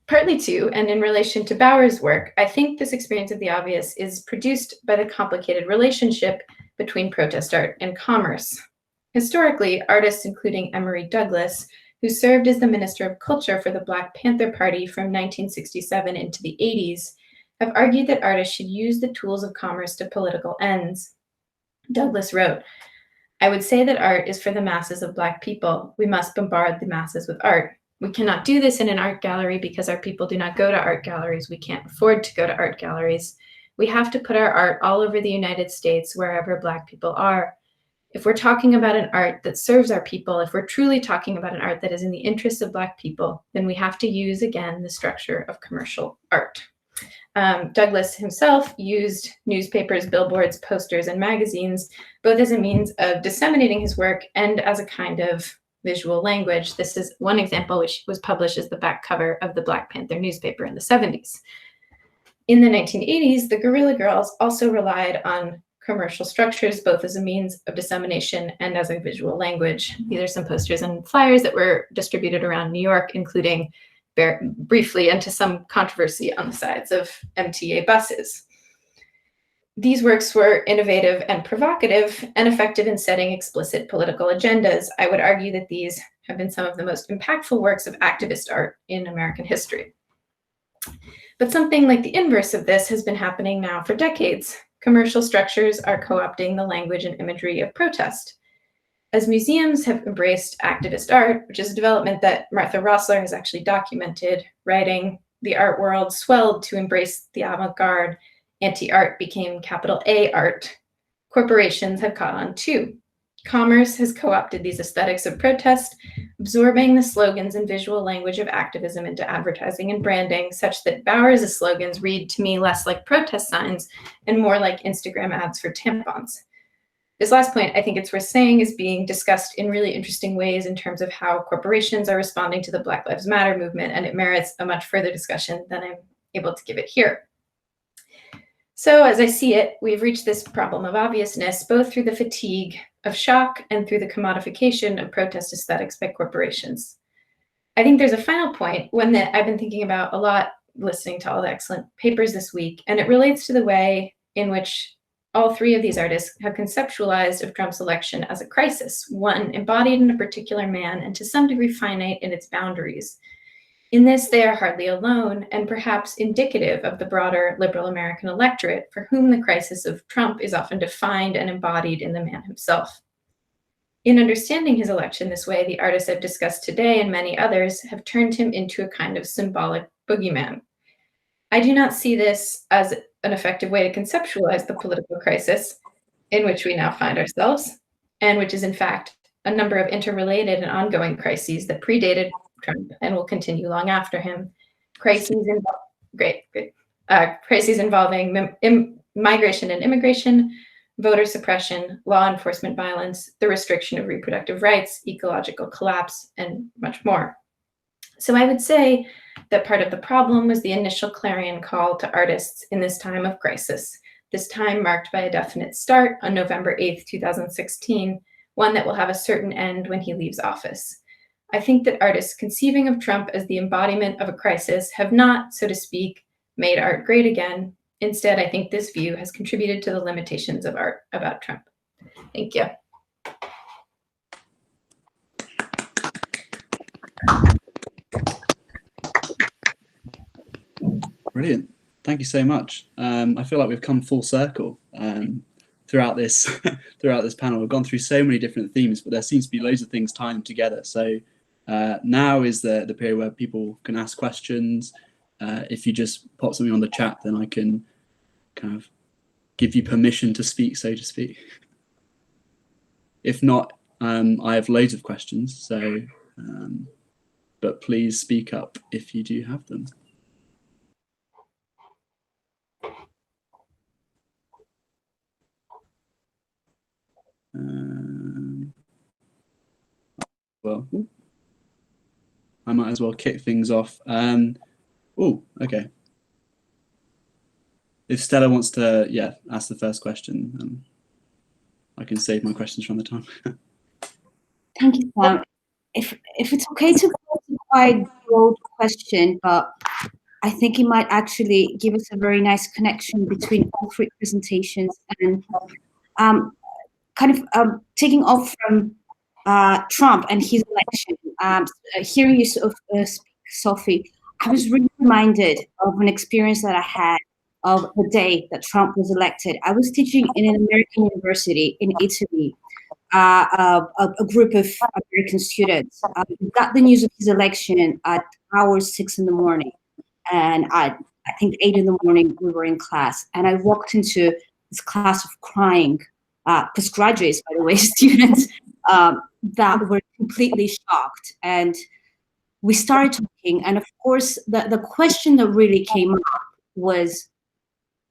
Partly too, and in relation to Bauer's work, I think this experience of the obvious is produced by the complicated relationship between protest art and commerce. Historically, artists including Emory Douglas, who served as the Minister of Culture for the Black Panther Party from 1967 into the 80s, have argued that artists should use the tools of commerce to political ends. Douglas wrote, "I would say that art is for the masses of Black people. We must bombard the masses with art. We cannot do this in an art gallery because our people do not go to art galleries. We can't afford to go to art galleries. We have to put our art all over the United States, wherever Black people are. If we're talking about an art that serves our people, if we're truly talking about an art that is in the interests of Black people, then we have to use, again, the structure of commercial art." Douglas himself used newspapers, billboards, posters, and magazines, both as a means of disseminating his work and as a kind of visual language. This is one example which was published as the back cover of the Black Panther newspaper in the 70s. In the 1980s, the Guerrilla Girls also relied on commercial structures, both as a means of dissemination and as a visual language. These are some posters and flyers that were distributed around New York, including briefly into some controversy on the sides of MTA buses. These works were innovative and provocative and effective in setting explicit political agendas. I would argue that these have been some of the most impactful works of activist art in American history. But something like the inverse of this has been happening now for decades. Commercial structures are co-opting the language and imagery of protest. As museums have embraced activist art, which is a development that Martha Rossler has actually documented, writing, "The art world swelled to embrace the avant-garde. Anti-art became capital A art. Corporations have caught on too. Commerce has co-opted these aesthetics of protest, absorbing the slogans and visual language of activism into advertising and branding, such that Bauer's slogans read to me less like protest signs and more like Instagram ads for tampons." This last point, I think it's worth saying, is being discussed in really interesting ways in terms of how corporations are responding to the Black Lives Matter movement, and it merits a much further discussion than I'm able to give it here. So as I see it, we've reached this problem of obviousness, both through the fatigue of shock and through the commodification of protest aesthetics by corporations. I think there's a final point, one that I've been thinking about a lot listening to all the excellent papers this week, and it relates to the way in which all three of these artists have conceptualized of Trump's election as a crisis, one embodied in a particular man and to some degree finite in its boundaries. In this, they are hardly alone and perhaps indicative of the broader liberal American electorate for whom the crisis of Trump is often defined and embodied in the man himself. In understanding his election this way, the artists I've discussed today and many others have turned him into a kind of symbolic boogeyman. I do not see this as an effective way to conceptualize the political crisis in which we now find ourselves, and which is in fact a number of interrelated and ongoing crises that predated Trump and will continue long after him. Crises involving migration and immigration, voter suppression, law enforcement violence, the restriction of reproductive rights, ecological collapse, and much more. So I would say that part of the problem was the initial clarion call to artists in this time of crisis, this time marked by a definite start on November 8th, 2016, one that will have a certain end when he leaves office. I think that artists conceiving of Trump as the embodiment of a crisis have not, so to speak, made art great again. Instead, I think this view has contributed to the limitations of art about Trump. Thank you. Brilliant. Thank you so much. I feel like we've come full circle throughout this panel. We've gone through so many different themes, but there seems to be loads of things tying them together. So now is the period where people can ask questions. If you just pop something on the chat, then I can kind of give you permission to speak, so to speak. If not, I have loads of questions. So, but please speak up if you do have them. Well, I might as well kick things off. Oh, okay. If Stella wants to, ask the first question, I can save my questions from the time. Thank you, Sam. If it's okay to pose a quite broad question, but I think it might actually give us a very nice connection between all three presentations, and taking off from Trump and his election. Hearing you sort of speak, Sophie, I was really reminded of an experience that I had of the day that Trump was elected. I was teaching in an American university in Italy, a group of American students. We got the news of his election at hours 6 in the morning. And I think 8 in the morning we were in class. And I walked into this class of crying postgraduates, by the way, students that were completely shocked. And we started talking. And of course, the question that really came up was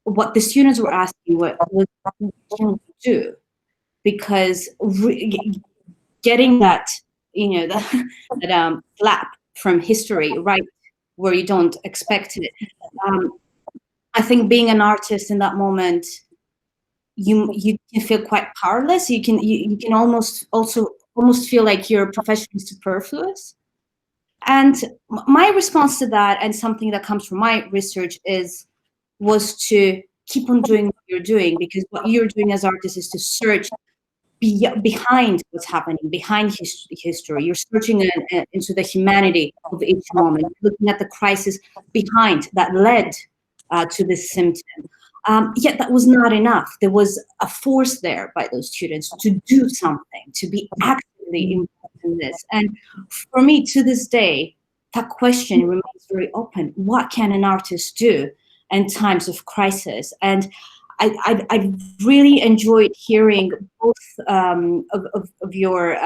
what the students were asking, what can we do? Because getting that, that slap from history right where you don't expect it. I think being an artist in that moment, you can feel quite powerless. You can almost feel like your profession is superfluous. And my response to that, and something that comes from my research, was to keep on doing what you're doing, because what you're doing as artists is to search behind what's happening, behind history. You're searching into the humanity of each moment, looking at the crisis behind that led to this symptom. Yet that was not enough. There was a force there by those students to do something, to be actively involved in this. And for me, to this day, that question remains very open. What can an artist do in times of crisis? And I really enjoyed hearing both of your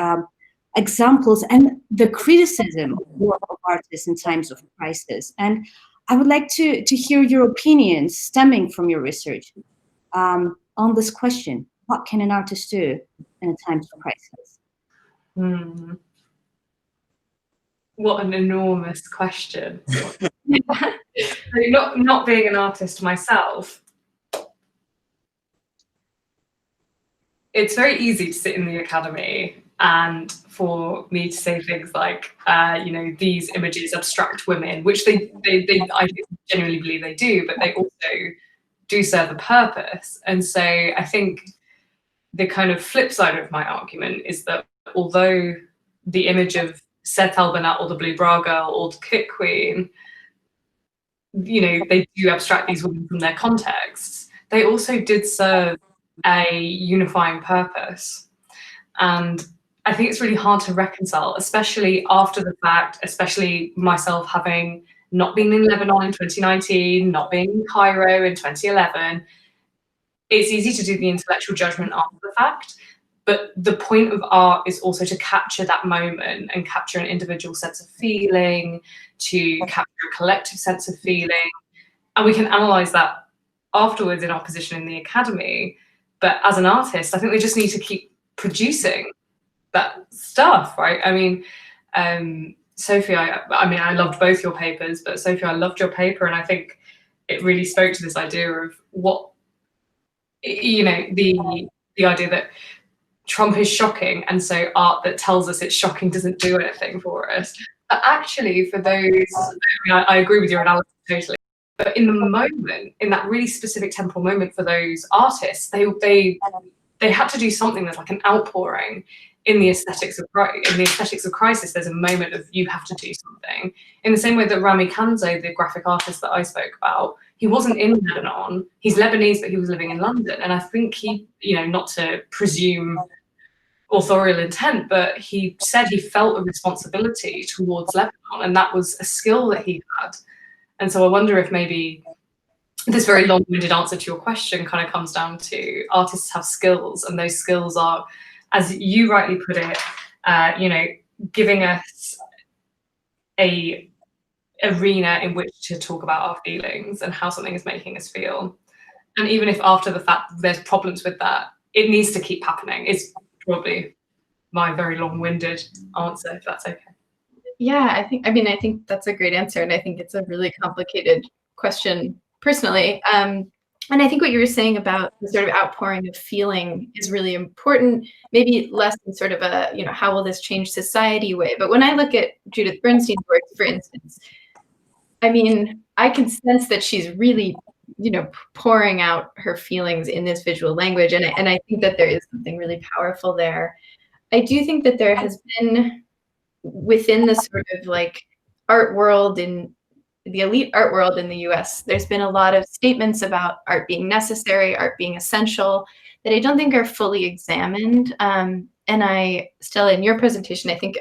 examples and the criticism of artists in times of crisis. And I would like to hear your opinions stemming from your research on this question. What can an artist do in a time of crisis? What an enormous question. Not being an artist myself, it's very easy to sit in the academy and for me to say things like, these images abstract women, which they I genuinely believe they do, but they also do serve a purpose. And so I think the kind of flip side of my argument is that although the image of Seth Albernat or the Blue Bra Girl or the Kit Queen, they do abstract these women from their contexts, they also did serve a unifying purpose. And I think it's really hard to reconcile, especially after the fact, especially myself having not being in Lebanon in 2019, not being in Cairo in 2011. It's easy to do the intellectual judgment after the fact, but the point of art is also to capture that moment and capture an individual sense of feeling, to capture a collective sense of feeling. And we can analyze that afterwards in our position in the academy. But as an artist, I think we just need to keep producing that stuff, right? I mean, Sophie, I loved both your papers, but Sophie, I loved your paper, and I think it really spoke to this idea of what, you know, the idea that Trump is shocking, and so art that tells us it's shocking doesn't do anything for us. But actually, for those, I agree with your analysis totally. But in the moment, in that really specific temporal moment for those artists, they had to do something that's like an outpouring in the aesthetics of crisis. There's a moment of you have to do something. In the same way that Rami Kanzo, the graphic artist that I spoke about, he wasn't in Lebanon. He's Lebanese, but he was living in London. And I think he, you know, not to presume authorial intent, but he said he felt a responsibility towards Lebanon, and that was a skill that he had. And so I wonder if maybe this very long-winded answer to your question kind of comes down to artists have skills, and those skills are, as you rightly put it, you know, giving us a arena in which to talk about our feelings and how something is making us feel. And even if after the fact there's problems with that, it needs to keep happening. It's probably my very long-winded answer, if that's okay. Yeah, I think that's a great answer, and I think it's a really complicated question personally. And I think what you were saying about the sort of outpouring of feeling is really important, maybe less in sort of a, you know, how will this change society way. But when I look at Judith Bernstein's work, for instance, I mean, I can sense that she's really, you know, pouring out her feelings in this visual language. And I think that there is something really powerful there. I do think that there has been, within the sort of like art world, in the elite art world in the US, there's been a lot of statements about art being necessary, art being essential, that I don't think are fully examined. And Stella, in your presentation, I think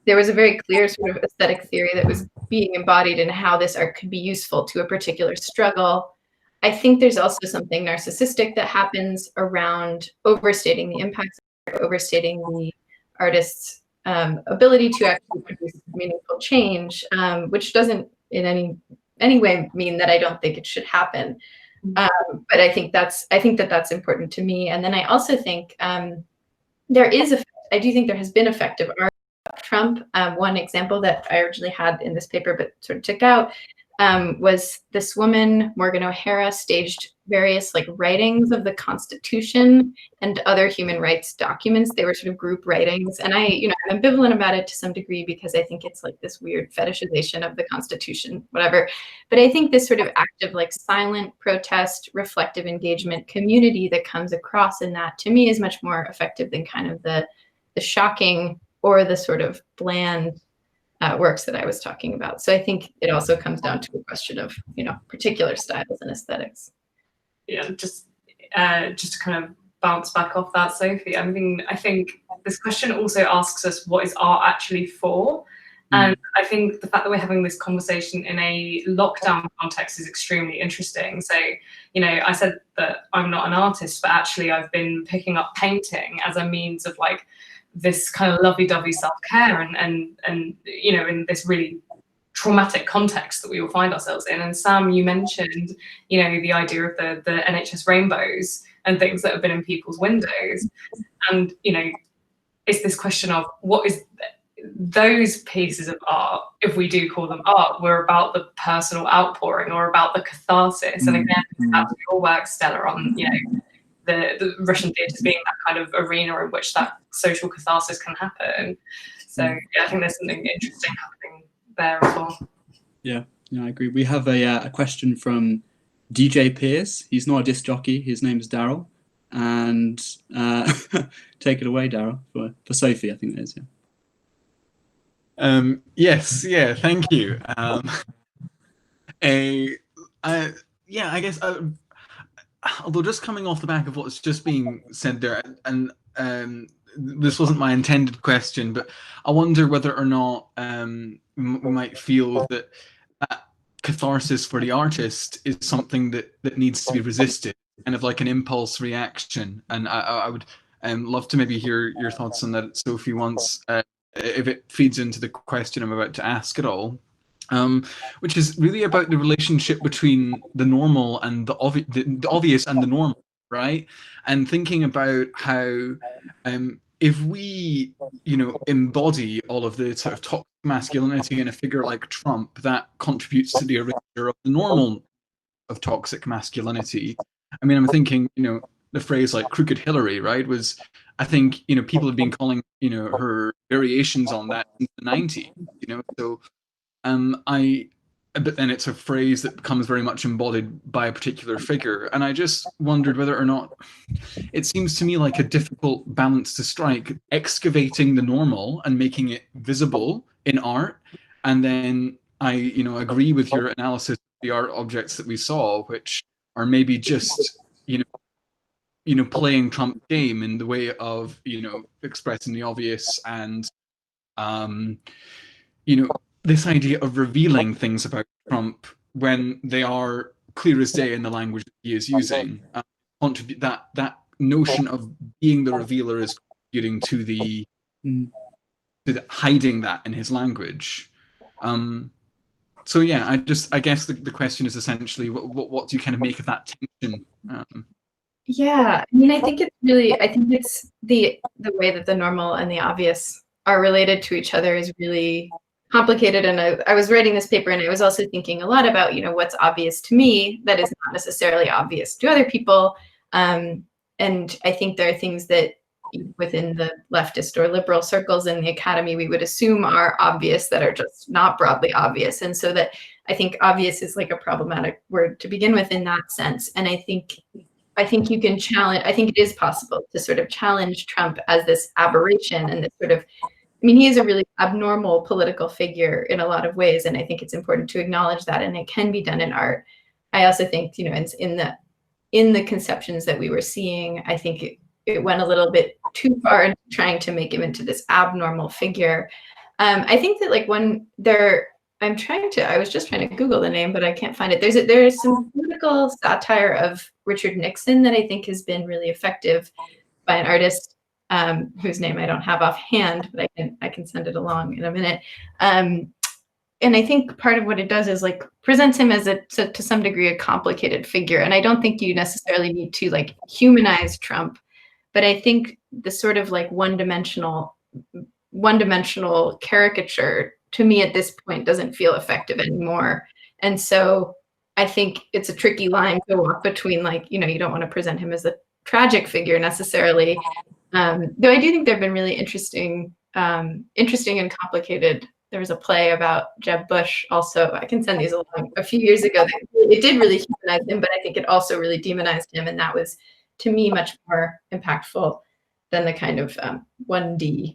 there was a very clear sort of aesthetic theory that was being embodied in how this art could be useful to a particular struggle. I think there's also something narcissistic that happens around overstating the impacts, overstating the artist's ability to actually produce meaningful change, which doesn't in any way mean that I don't think it should happen. But I think that's important to me. And then I also think I do think there has been effective art of Trump. One example that I originally had in this paper but sort of took out was this woman, Morgan O'Hara, staged various like writings of the Constitution and other human rights documents. They were sort of group writings. And I'm ambivalent about it to some degree because I think it's like this weird fetishization of the Constitution, whatever. But I think this sort of active, like silent protest, reflective engagement community that comes across in that, to me, is much more effective than kind of the shocking or the sort of bland works that I was talking about. So I think it also comes down to a question of, you know, particular styles and aesthetics. Yeah, just to kind of bounce back off that, Sophie, I mean, I think this question also asks us, what is art actually for? And I think the fact that we're having this conversation in a lockdown context is extremely interesting. So, you know, I said that I'm not an artist, but actually I've been picking up painting as a means of like this kind of lovey-dovey self-care and you know, in this really traumatic context that we all find ourselves in. And Sam, you mentioned, you know, the idea of the NHS rainbows and things that have been in people's windows. And, you know, it's this question of what is those pieces of art, if we do call them art, were about the personal outpouring or about the catharsis. And again, that's your work, Stella, on, you know, the Russian theatres being that kind of arena in which that social catharsis can happen. So yeah, I think there's something interesting happening there as well. Yeah, I agree. We have a question from DJ Pierce. He's not a disc jockey. His name is Daryl. And take it away, Daryl, for Sophie, I think it is. Yeah. Yes. Yeah. Thank you. I guess. Although just coming off the back of what's just being said there, and this wasn't my intended question, but I wonder whether or not we might feel that catharsis for the artist is something that needs to be resisted, kind of like an impulse reaction. And I would love to maybe hear your thoughts on that, Sophie, once if it feeds into the question I'm about to ask at all. Which is really about the relationship between the normal and the obvious and the normal, right? And thinking about how if we, embody all of the sort of toxic masculinity in a figure like Trump, that contributes to the erasure of the normal of toxic masculinity. I mean, I'm thinking, the phrase like crooked Hillary, right, was, I think, people have been calling, her variations on that since the 90s, so but then it's a phrase that becomes very much embodied by a particular figure. And I just wondered whether or not, it seems to me like a difficult balance to strike, excavating the normal and making it visible in art. And then I, agree with your analysis of the art objects that we saw, which are maybe just, playing Trump's game in the way of, expressing the obvious and, this idea of revealing things about Trump when they are clear as day in the language that he is using. That notion of being the revealer is contributing to the hiding that in his language. So yeah, I guess the question is essentially what do you kind of make of that tension? Yeah, I mean, I think it's the way that the normal and the obvious are related to each other is really complicated. And I was writing this paper and I was also thinking a lot about, what's obvious to me that is not necessarily obvious to other people. And I think there are things that within the leftist or liberal circles in the academy, we would assume are obvious that are just not broadly obvious. And so that I think obvious is like a problematic word to begin with in that sense. And I think you can challenge, I think it is possible to sort of challenge Trump as this aberration and this sort of, he is a really abnormal political figure in a lot of ways, and I think it's important to acknowledge that, and it can be done in art. I also think, in the conceptions that we were seeing, I think it went a little bit too far in trying to make him into this abnormal figure. I think that I was just trying to Google the name, but I can't find it. There's some political satire of Richard Nixon that I think has been really effective by an artist whose name I don't have offhand, but I can send it along in a minute. And I think part of what it does is like presents him as to some degree a complicated figure. And I don't think you necessarily need to like humanize Trump, but I think the sort of like one-dimensional caricature to me at this point doesn't feel effective anymore. And so I think it's a tricky line to walk between, like, you don't want to present him as a tragic figure necessarily. Though I do think there have been really interesting and complicated. There was a play about Jeb Bush also. I can send these along a few years ago. It did really humanize him, but I think it also really demonized him. And that was, to me, much more impactful than the kind of 1D.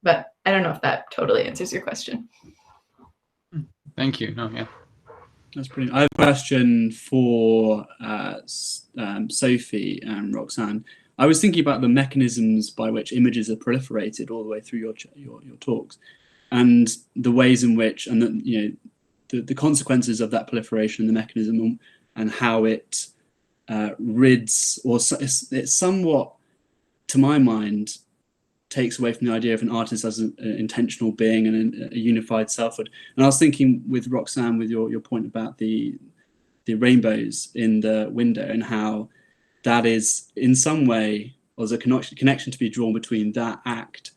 But I don't know if that totally answers your question. Thank you. No, yeah. That's brilliant. I have a question for Sophie and Roxanne. I was thinking about the mechanisms by which images are proliferated all the way through your talks, and the ways in which, and the consequences of that proliferation, the mechanism, and how it rids, or it somewhat, to my mind, takes away from the idea of an artist as an intentional being and a unified selfhood. And I was thinking with Roxanne, with your point about the rainbows in the window, and how that is in some way, or there's a connection to be drawn between that act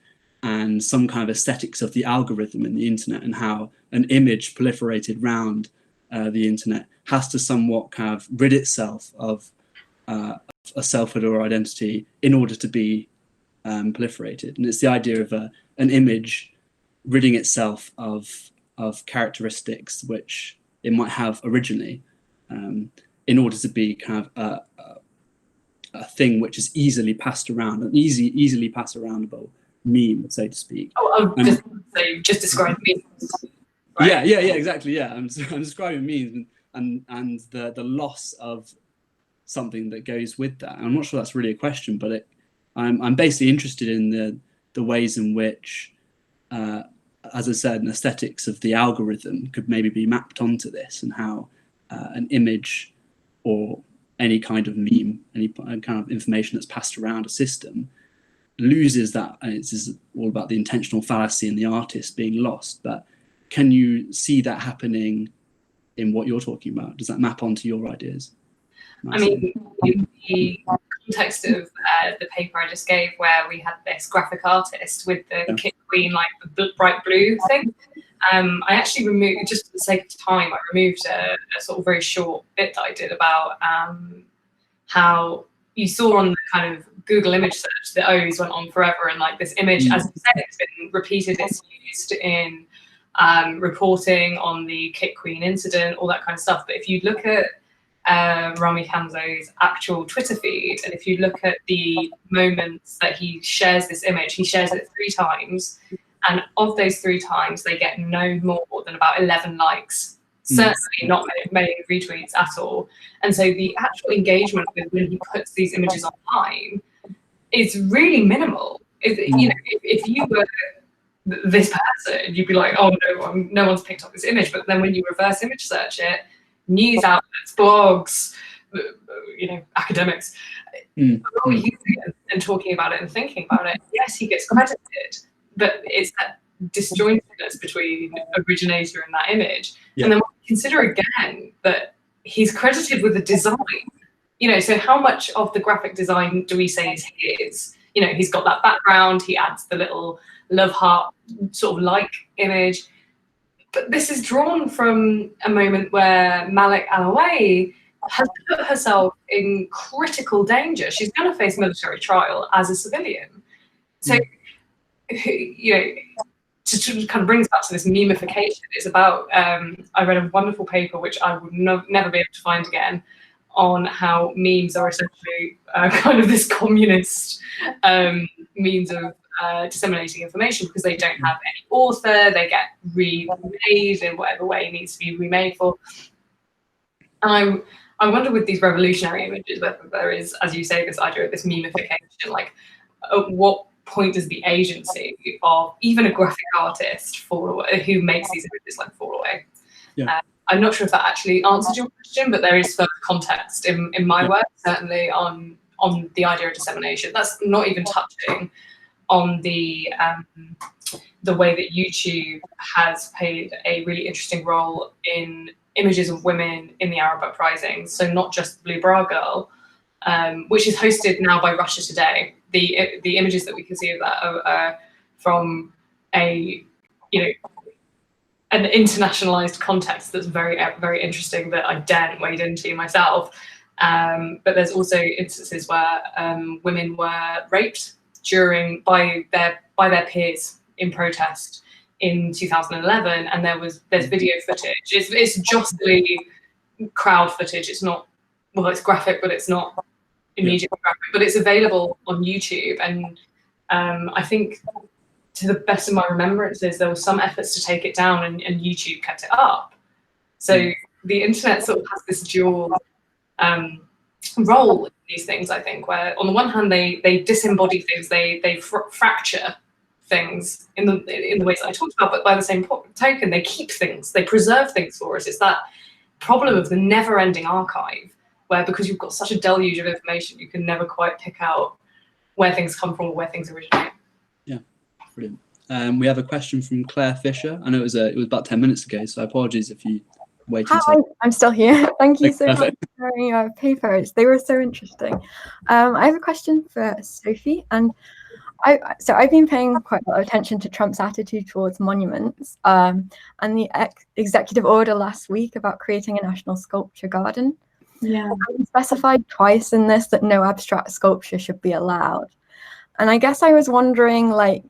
and some kind of aesthetics of the algorithm in the internet, and how an image proliferated round the internet has to somewhat kind of rid itself of a selfhood or identity in order to be proliferated. And it's the idea of an image ridding itself of characteristics which it might have originally, in order to be kind of a thing which is easily passed around, an easily pass aroundable meme, so to speak. Oh, I was just describe memes. Right? Yeah, exactly. Yeah, I'm describing memes and the loss of something that goes with that. I'm not sure that's really a question, but I'm basically interested in the ways in which as I said, an aesthetics of the algorithm could maybe be mapped onto this, and how an image or any kind of meme, any kind of information that's passed around a system loses that. And it's all about the intentional fallacy and the artist being lost. But can you see that happening in what you're talking about? Does that map onto your ideas? I mean, in the context of the paper I just gave, where we had this graphic artist with the Kit Queen, like the bright blue thing, I actually removed, just for the sake of time, I removed a sort of very short bit that I did about how you saw on the kind of Google image search, the O's went on forever, and like this image, as you said, it's been repeated, it's used in reporting on the Kit Queen incident, all that kind of stuff. But if you look at Rami Kamzo's actual Twitter feed, and if you look at the moments that he shares this image, he shares it 3 times, and of those 3 times they get no more than about 11 likes, certainly not many retweets at all. And so the actual engagement with when he puts these images online is really minimal. You know, if you were this person, you'd be like, oh no one's picked up this image. But then when you reverse image search it, news outlets, blogs, you know, academics, are all using it and talking about it and thinking about it. Yes, he gets credited, but it's that disjointedness between originator and that image. And then consider again that he's credited with the design. You know, so how much of the graphic design do we say is his? You know, he's got that background, he adds the little love heart sort of like image. But this is drawn from a moment where Malik Alawai has put herself in critical danger. She's going to face military trial as a civilian. So, you know, to kind of brings back to this memification. It's about, I read a wonderful paper, which I would never be able to find again, on how memes are essentially kind of this communist means of disseminating information, because they don't have any author, they get remade in whatever way it needs to be remade for. And I wonder with these revolutionary images whether there is, as you say, this idea of this memification, like at what point does the agency of even a graphic artist fall away, who makes these images, like, fall away? I'm not sure if that actually answers your question, but there is further context in my work, certainly on the idea of dissemination. That's not even touching on the way that YouTube has played a really interesting role in images of women in the Arab uprisings. So not just Blue Bra Girl, which is hosted now by Russia Today. The images that we can see of that are from a, you know, an internationalized context that's very, very interesting, that I daren't wade into myself. But there's also instances where women were raped by their peers in protest in 2011, and there's video footage. It's just the crowd footage. It's not, well, it's graphic, but it's not immediately graphic. But it's available on YouTube, and I think, to the best of my remembrances, there were some efforts to take it down, and YouTube kept it up. So the internet sort of has this dual role in these things, I think, where on the one hand they disembody things, they fracture things in the ways that I talked about, but by the same token, they keep things, they preserve things for us. It's that problem of the never-ending archive, where because you've got such a deluge of information, you can never quite pick out where things come from or where things originate. Yeah, brilliant. We have a question from Claire Fisher. I know it was about 10 minutes ago, so apologies if you waited. Hi, I'm still here. Thank you so much for sharing your papers. They were so interesting. I have a question for Sophie, and I've been paying quite a lot of attention to Trump's attitude towards monuments, and the executive order last week about creating a national sculpture garden. Yeah, he specified twice in this that no abstract sculpture should be allowed. And I guess I was wondering, like,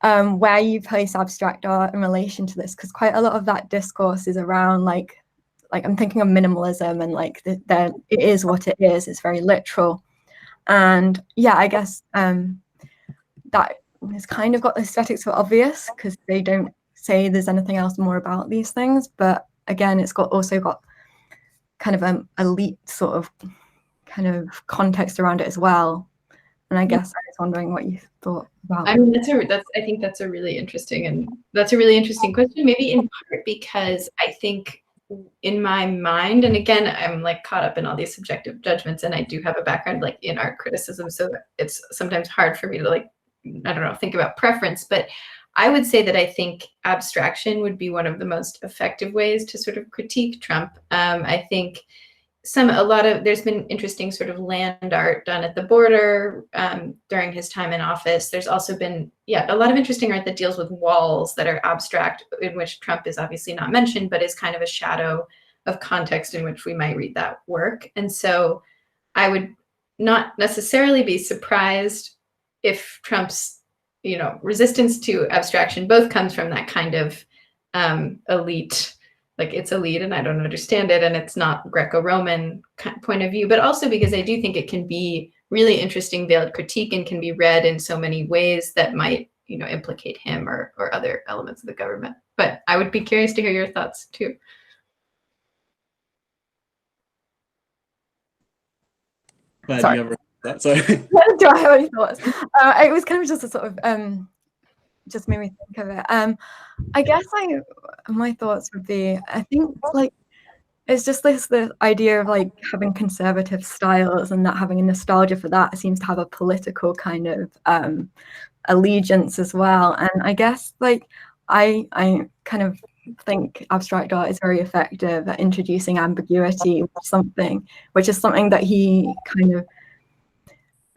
where you place abstract art in relation to this, because quite a lot of that discourse is around like I'm thinking of minimalism, and like it is what it is. It's very literal, and yeah, I guess that has kind of got the aesthetics for obvious, because they don't say there's anything else more about these things. But again, it's also got kind of an elite sort of kind of context around it as well. And I guess I was wondering what you thought about. I mean, I think that's a really interesting question. Maybe in part because I think in my mind, and again, I'm like caught up in all these subjective judgments, and I do have a background like in art criticism, so it's sometimes hard for me to like, I don't know, think about preference. But I would say that I think abstraction would be one of the most effective ways to sort of critique Trump. I think there's been interesting sort of land art done at the border during his time in office. There's also been, a lot of interesting art that deals with walls that are abstract, in which Trump is obviously not mentioned, but is kind of a shadow of context in which we might read that work. And so I would not necessarily be surprised if Trump's, resistance to abstraction both comes from that kind of elite, like it's elite and I don't understand it and it's not Greco-Roman point of view, but also because I do think it can be really interesting veiled critique and can be read in so many ways that might, implicate him or other elements of the government. But I would be curious to hear your thoughts too. Sorry. Sorry. Do I have any thoughts? It was kind of just a sort of just made me think of it. I guess my thoughts would be, I think like it's just the idea of like having conservative styles and not having a nostalgia for that seems to have a political kind of allegiance as well. And I guess like I kind of think abstract art is very effective at introducing ambiguity with something, which is something that he kind of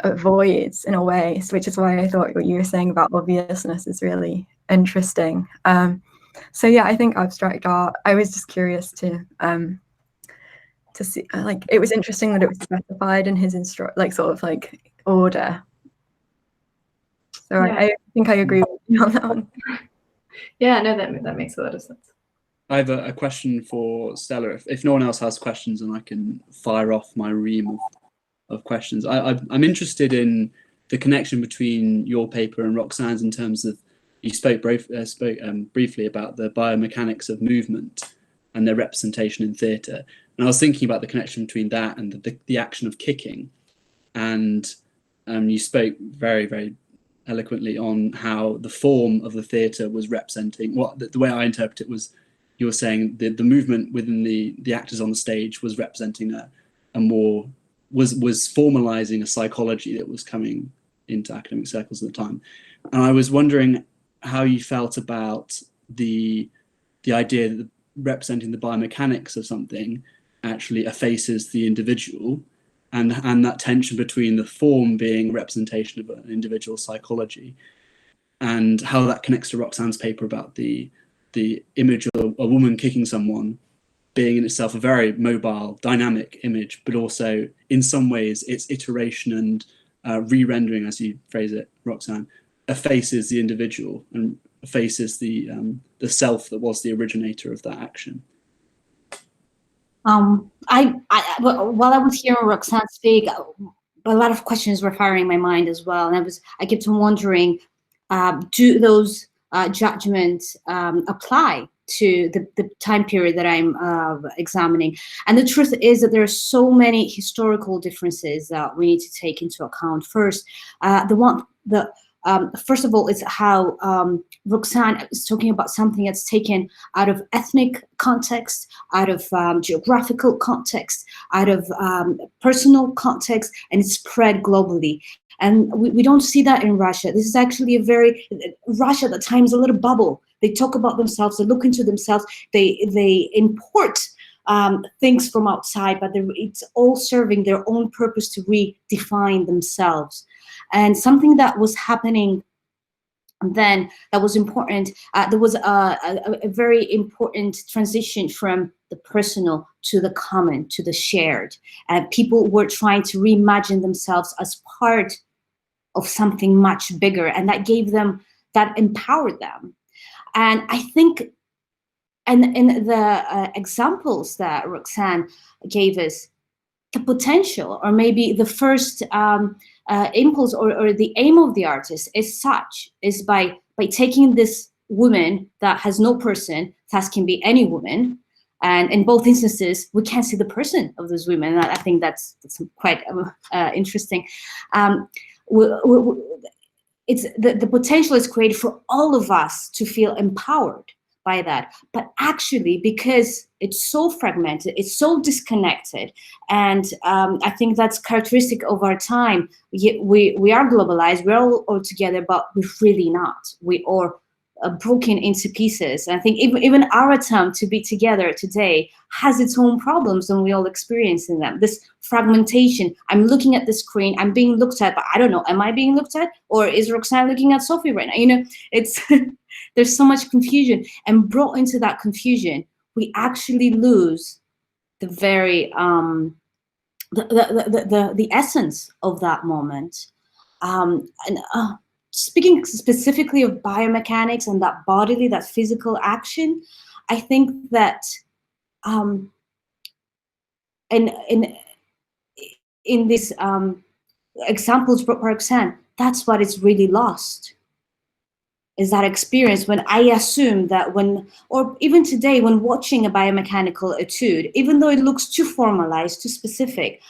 avoids in a way, which is why I thought what you were saying about obviousness is really interesting. So yeah, I think abstract art, I was just curious to see, like, it was interesting that it was specified in his order. So yeah. I think I agree with you on that one. Yeah, no, that makes a lot of sense. I have a question for Stella. If no one else has questions, and I can fire off my ream of questions. I'm interested in the connection between your paper and Roxanne's in terms of, you spoke briefly about the biomechanics of movement and their representation in theatre. And I was thinking about the connection between that and the action of kicking. And you spoke very, very eloquently on how the form of the theatre was representing, the way I interpret it was, you were saying the movement within the actors on the stage was representing was formalizing a psychology that was coming into academic circles at the time. And I was wondering how you felt about the idea that representing the biomechanics of something actually effaces the individual, and that tension between the form being representation of an individual psychology, and how that connects to Roxanne's paper about the image of a woman kicking someone being in itself a very mobile, dynamic image, but also in some ways its iteration and re-rendering, as you phrase it, Roxanne, effaces the individual and effaces the self that was the originator of that action. While I was hearing Roxanne speak, a lot of questions were firing in my mind as well, and I kept on wondering, do those judgments apply to the time period that I'm examining? And the truth is that there are so many historical differences that we need to take into account. First, first of all, is how Roxanne is talking about something that's taken out of ethnic context, out of geographical context, out of personal context, and it's spread globally. And we don't see that in Russia. This is actually Russia at the time is a little bubble. They talk about themselves, they look into themselves, they import things from outside, but it's all serving their own purpose to redefine themselves. And something that was happening then that was important, there was a very important transition from the personal to the common, to the shared. People were trying to reimagine themselves as part of something much bigger, and that empowered them. And I think, and in the examples that Roxanne gave us, the potential, or maybe the first impulse or the aim of the artist is by taking this woman that has no person, thus can be any woman, and in both instances we can't see the person of those women. I think that's quite interesting. it's the potential is created for all of us to feel empowered by that. But actually, because it's so fragmented, it's so disconnected, and I think that's characteristic of our time. We are globalized, we're all together, but we're really not. We are broken into pieces. And I think even our attempt to be together today has its own problems, and we all experiencing them. This fragmentation, I'm looking at the screen, I'm being looked at, but I don't know, am I being looked at, or is Roxanne looking at Sophie right now? You know, it's there's so much confusion, and brought into that confusion, we actually lose the very the essence of that moment. Speaking specifically of biomechanics and that bodily, that physical action, I think that in these examples brought by Roxanne, that's what is really lost, is that experience when I assume that or even today, when watching a biomechanical etude, even though it looks too formalized, too specific,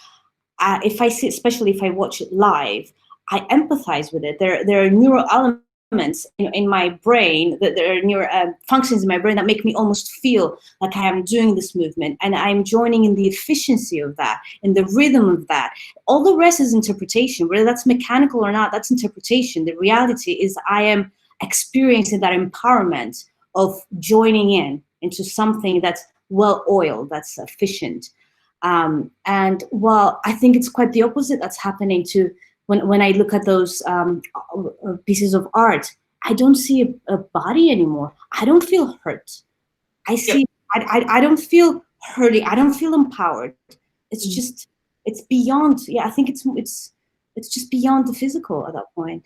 if I see, especially if I watch it live, I empathize with it. There are neural elements in my brain, that there are neural functions in my brain that make me almost feel like I am doing this movement, and I'm joining in the efficiency of that, in the rhythm of that. All the rest is interpretation, whether that's mechanical or not, that's interpretation. The reality is I am experiencing that empowerment of joining into something that's well-oiled, that's efficient. And while I think it's quite the opposite that's happening to when I look at those pieces of art, I don't see a body anymore. I don't feel hurt. I see, I don't feel hurting. I don't feel empowered. It's just, it's beyond, I think it's just beyond the physical at that point.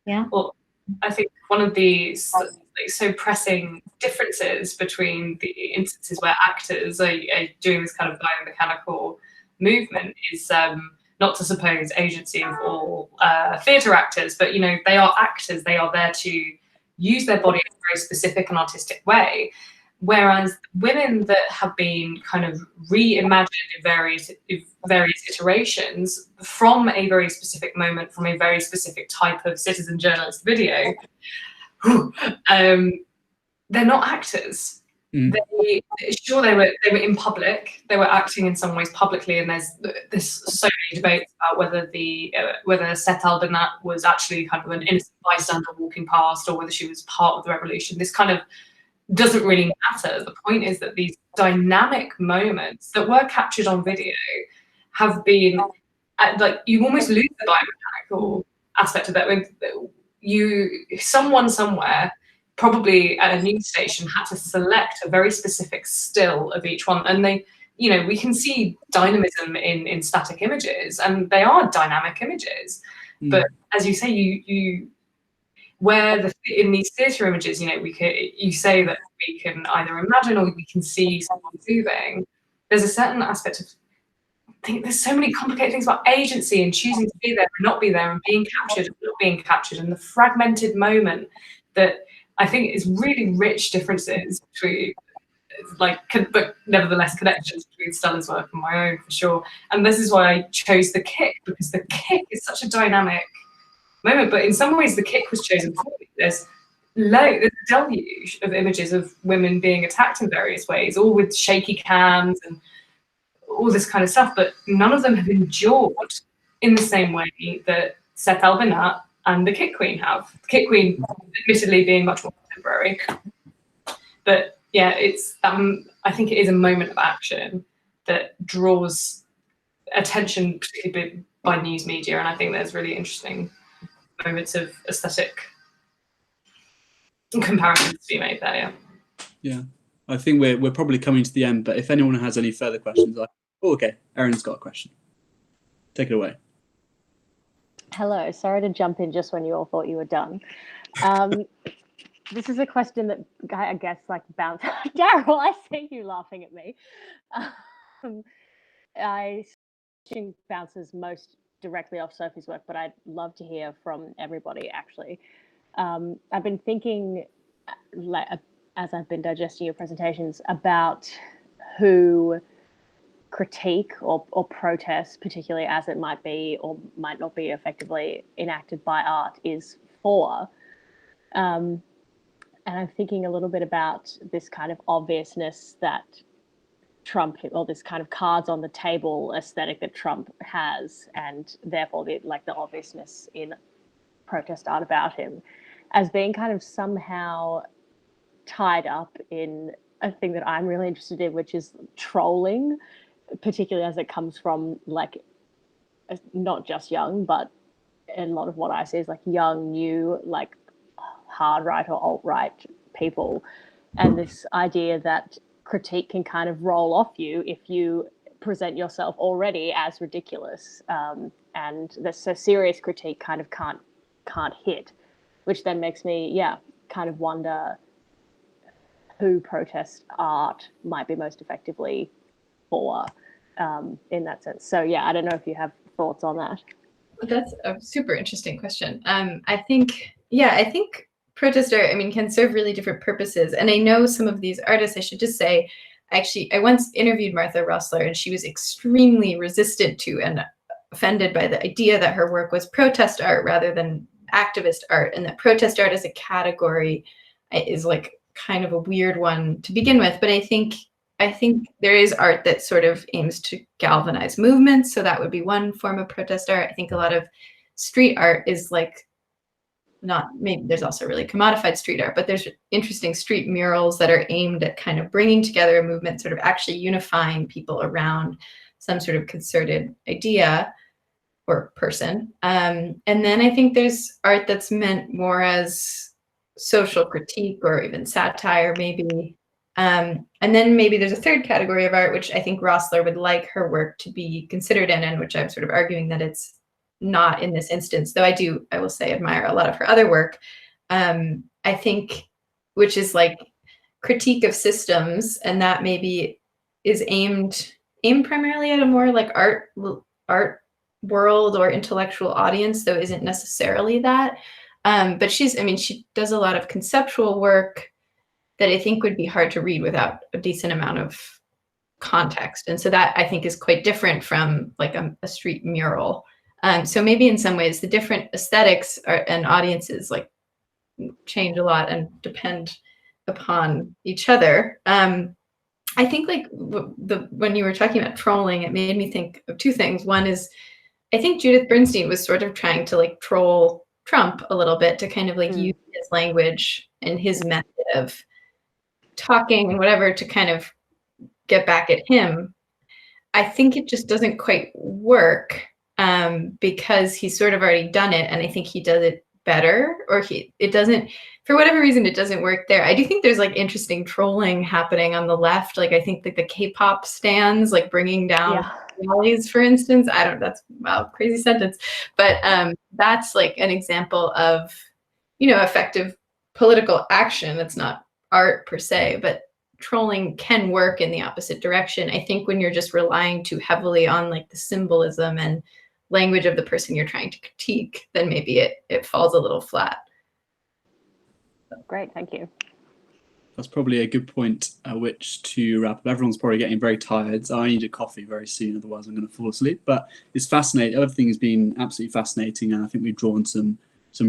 Yeah. Well, I think one of the so pressing differences between the instances where actors are doing this kind of biomechanical movement is not to suppose agency of all theatre actors, but you know, they are actors. They are there to use their body in a very specific and artistic way. Whereas women that have been kind of reimagined in various iterations from a very specific moment, from a very specific type of citizen journalist video, they're not actors. They were in public. They were acting in some ways publicly, and there's so many debates about whether Seth Albinat was actually kind of an innocent bystander walking past, or whether she was part of the revolution. This kind of doesn't really matter. The point is that these dynamic moments that were captured on video have been like, you almost lose the biomechanical aspect of that. When someone somewhere, probably at a news station, had to select a very specific still of each one, and they, you know, we can see dynamism in static images, and they are dynamic images. But as you say, you where in these theatre images, you know, you say that we can either imagine or we can see someone moving. There's a certain aspect of, I think there's so many complicated things about agency and choosing to be there and not be there, and being captured and not being captured, and the fragmented moment that I think is really rich differences between, like, but nevertheless connections between Stella's work and my own, for sure. And this is why I chose The Kick, because The Kick is such a dynamic moment, but in some ways The Kick was chosen for me. There's a deluge of images of women being attacked in various ways, all with shaky cams and all this kind of stuff, but none of them have endured in the same way that Seth Albinat and the Kick Queen have. The Kick Queen, admittedly, being much more contemporary, but yeah, it's I think it is a moment of action that draws attention, particularly by news media, and I think there's really interesting moments of aesthetic comparisons to be made there. Yeah, I think we're probably coming to the end, but if anyone has any further questions, okay, Erin's got a question. Take it away. Hello, sorry to jump in just when you all thought you were done. This is a question that I guess like bounced. Daryl, I see you laughing at me. I think bounces most directly off Sophie's work, but I'd love to hear from everybody actually. I've been thinking, like, as I've been digesting your presentations, about who critique or protest, particularly as it might be or might not be effectively enacted by art, is for. And I'm thinking a little bit about this kind of obviousness that Trump, or this kind of cards on the table aesthetic that Trump has, and therefore the obviousness in protest art about him, as being kind of somehow tied up in a thing that I'm really interested in, which is trolling, particularly as it comes from like not just young, but a lot of what I see is like young, new, like hard right or alt right people, and this idea that critique can kind of roll off you if you present yourself already as ridiculous, and the so serious critique kind of can't hit, which then makes me kind of wonder who protest art might be most effectively for, in that sense. So I don't know if you have thoughts on that. That's a super interesting question. I think protest art, can serve really different purposes. And I know some of these artists, I should just say, actually, I once interviewed Martha Rossler, and she was extremely resistant to and offended by the idea that her work was protest art rather than activist art, and that protest art as a category is like kind of a weird one to begin with. But I think there is art that sort of aims to galvanize movements. So that would be one form of protest art. I think a lot of street art is like, not maybe there's also really commodified street art, but there's interesting street murals that are aimed at kind of bringing together a movement, sort of actually unifying people around some sort of concerted idea or person. And then I think there's art that's meant more as social critique or even satire, maybe. And then maybe there's a third category of art, which I think Rossler would like her work to be considered in, and which I'm sort of arguing that it's not in this instance, though I will say, admire a lot of her other work. I think, which is like critique of systems, and that maybe is aimed primarily at a more like art world or intellectual audience, though isn't necessarily that. But she does a lot of conceptual work that I think would be hard to read without a decent amount of context. And so that I think is quite different from like a street mural. So maybe in some ways the different aesthetics and audiences like change a lot and depend upon each other. I think like when you were talking about trolling, it made me think of two things. One is, I think Judith Bernstein was sort of trying to like troll Trump a little bit, to kind of like use his language and his method of talking and whatever to kind of get back at him. I think it just doesn't quite work, because he's sort of already done it, and I think he does it better, or it doesn't, for whatever reason, it doesn't work there. I do think there's like interesting trolling happening on the left. Like I think that the K-pop stands like bringing down rallies, for instance. That's wow, crazy sentence, but that's like an example of, effective political action. That's not art per se, but trolling can work in the opposite direction. I think when you're just relying too heavily on like the symbolism and language of the person you're trying to critique, then maybe it falls a little flat. Great, thank you. That's probably a good point at which to wrap up. Everyone's probably getting very tired, so I need a coffee very soon, otherwise I'm going to fall asleep. But it's fascinating. Everything has been absolutely fascinating, and I think we've drawn some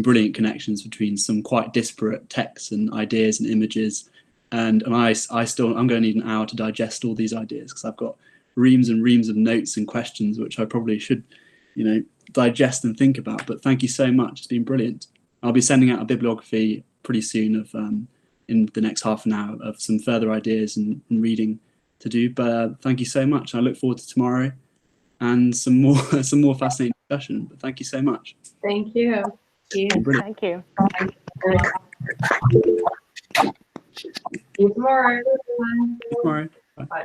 brilliant connections between some quite disparate texts and ideas and images. And I'm going to need an hour to digest all these ideas, because I've got reams and reams of notes and questions which I probably should, digest and think about. But thank you so much. It's been brilliant. I'll be sending out a bibliography pretty soon of in the next half an hour of some further ideas and reading to do. But thank you so much. I look forward to tomorrow and some more fascinating discussion. But thank you so much. Thank you. Thank you. See you tomorrow. Tomorrow. Bye. Bye.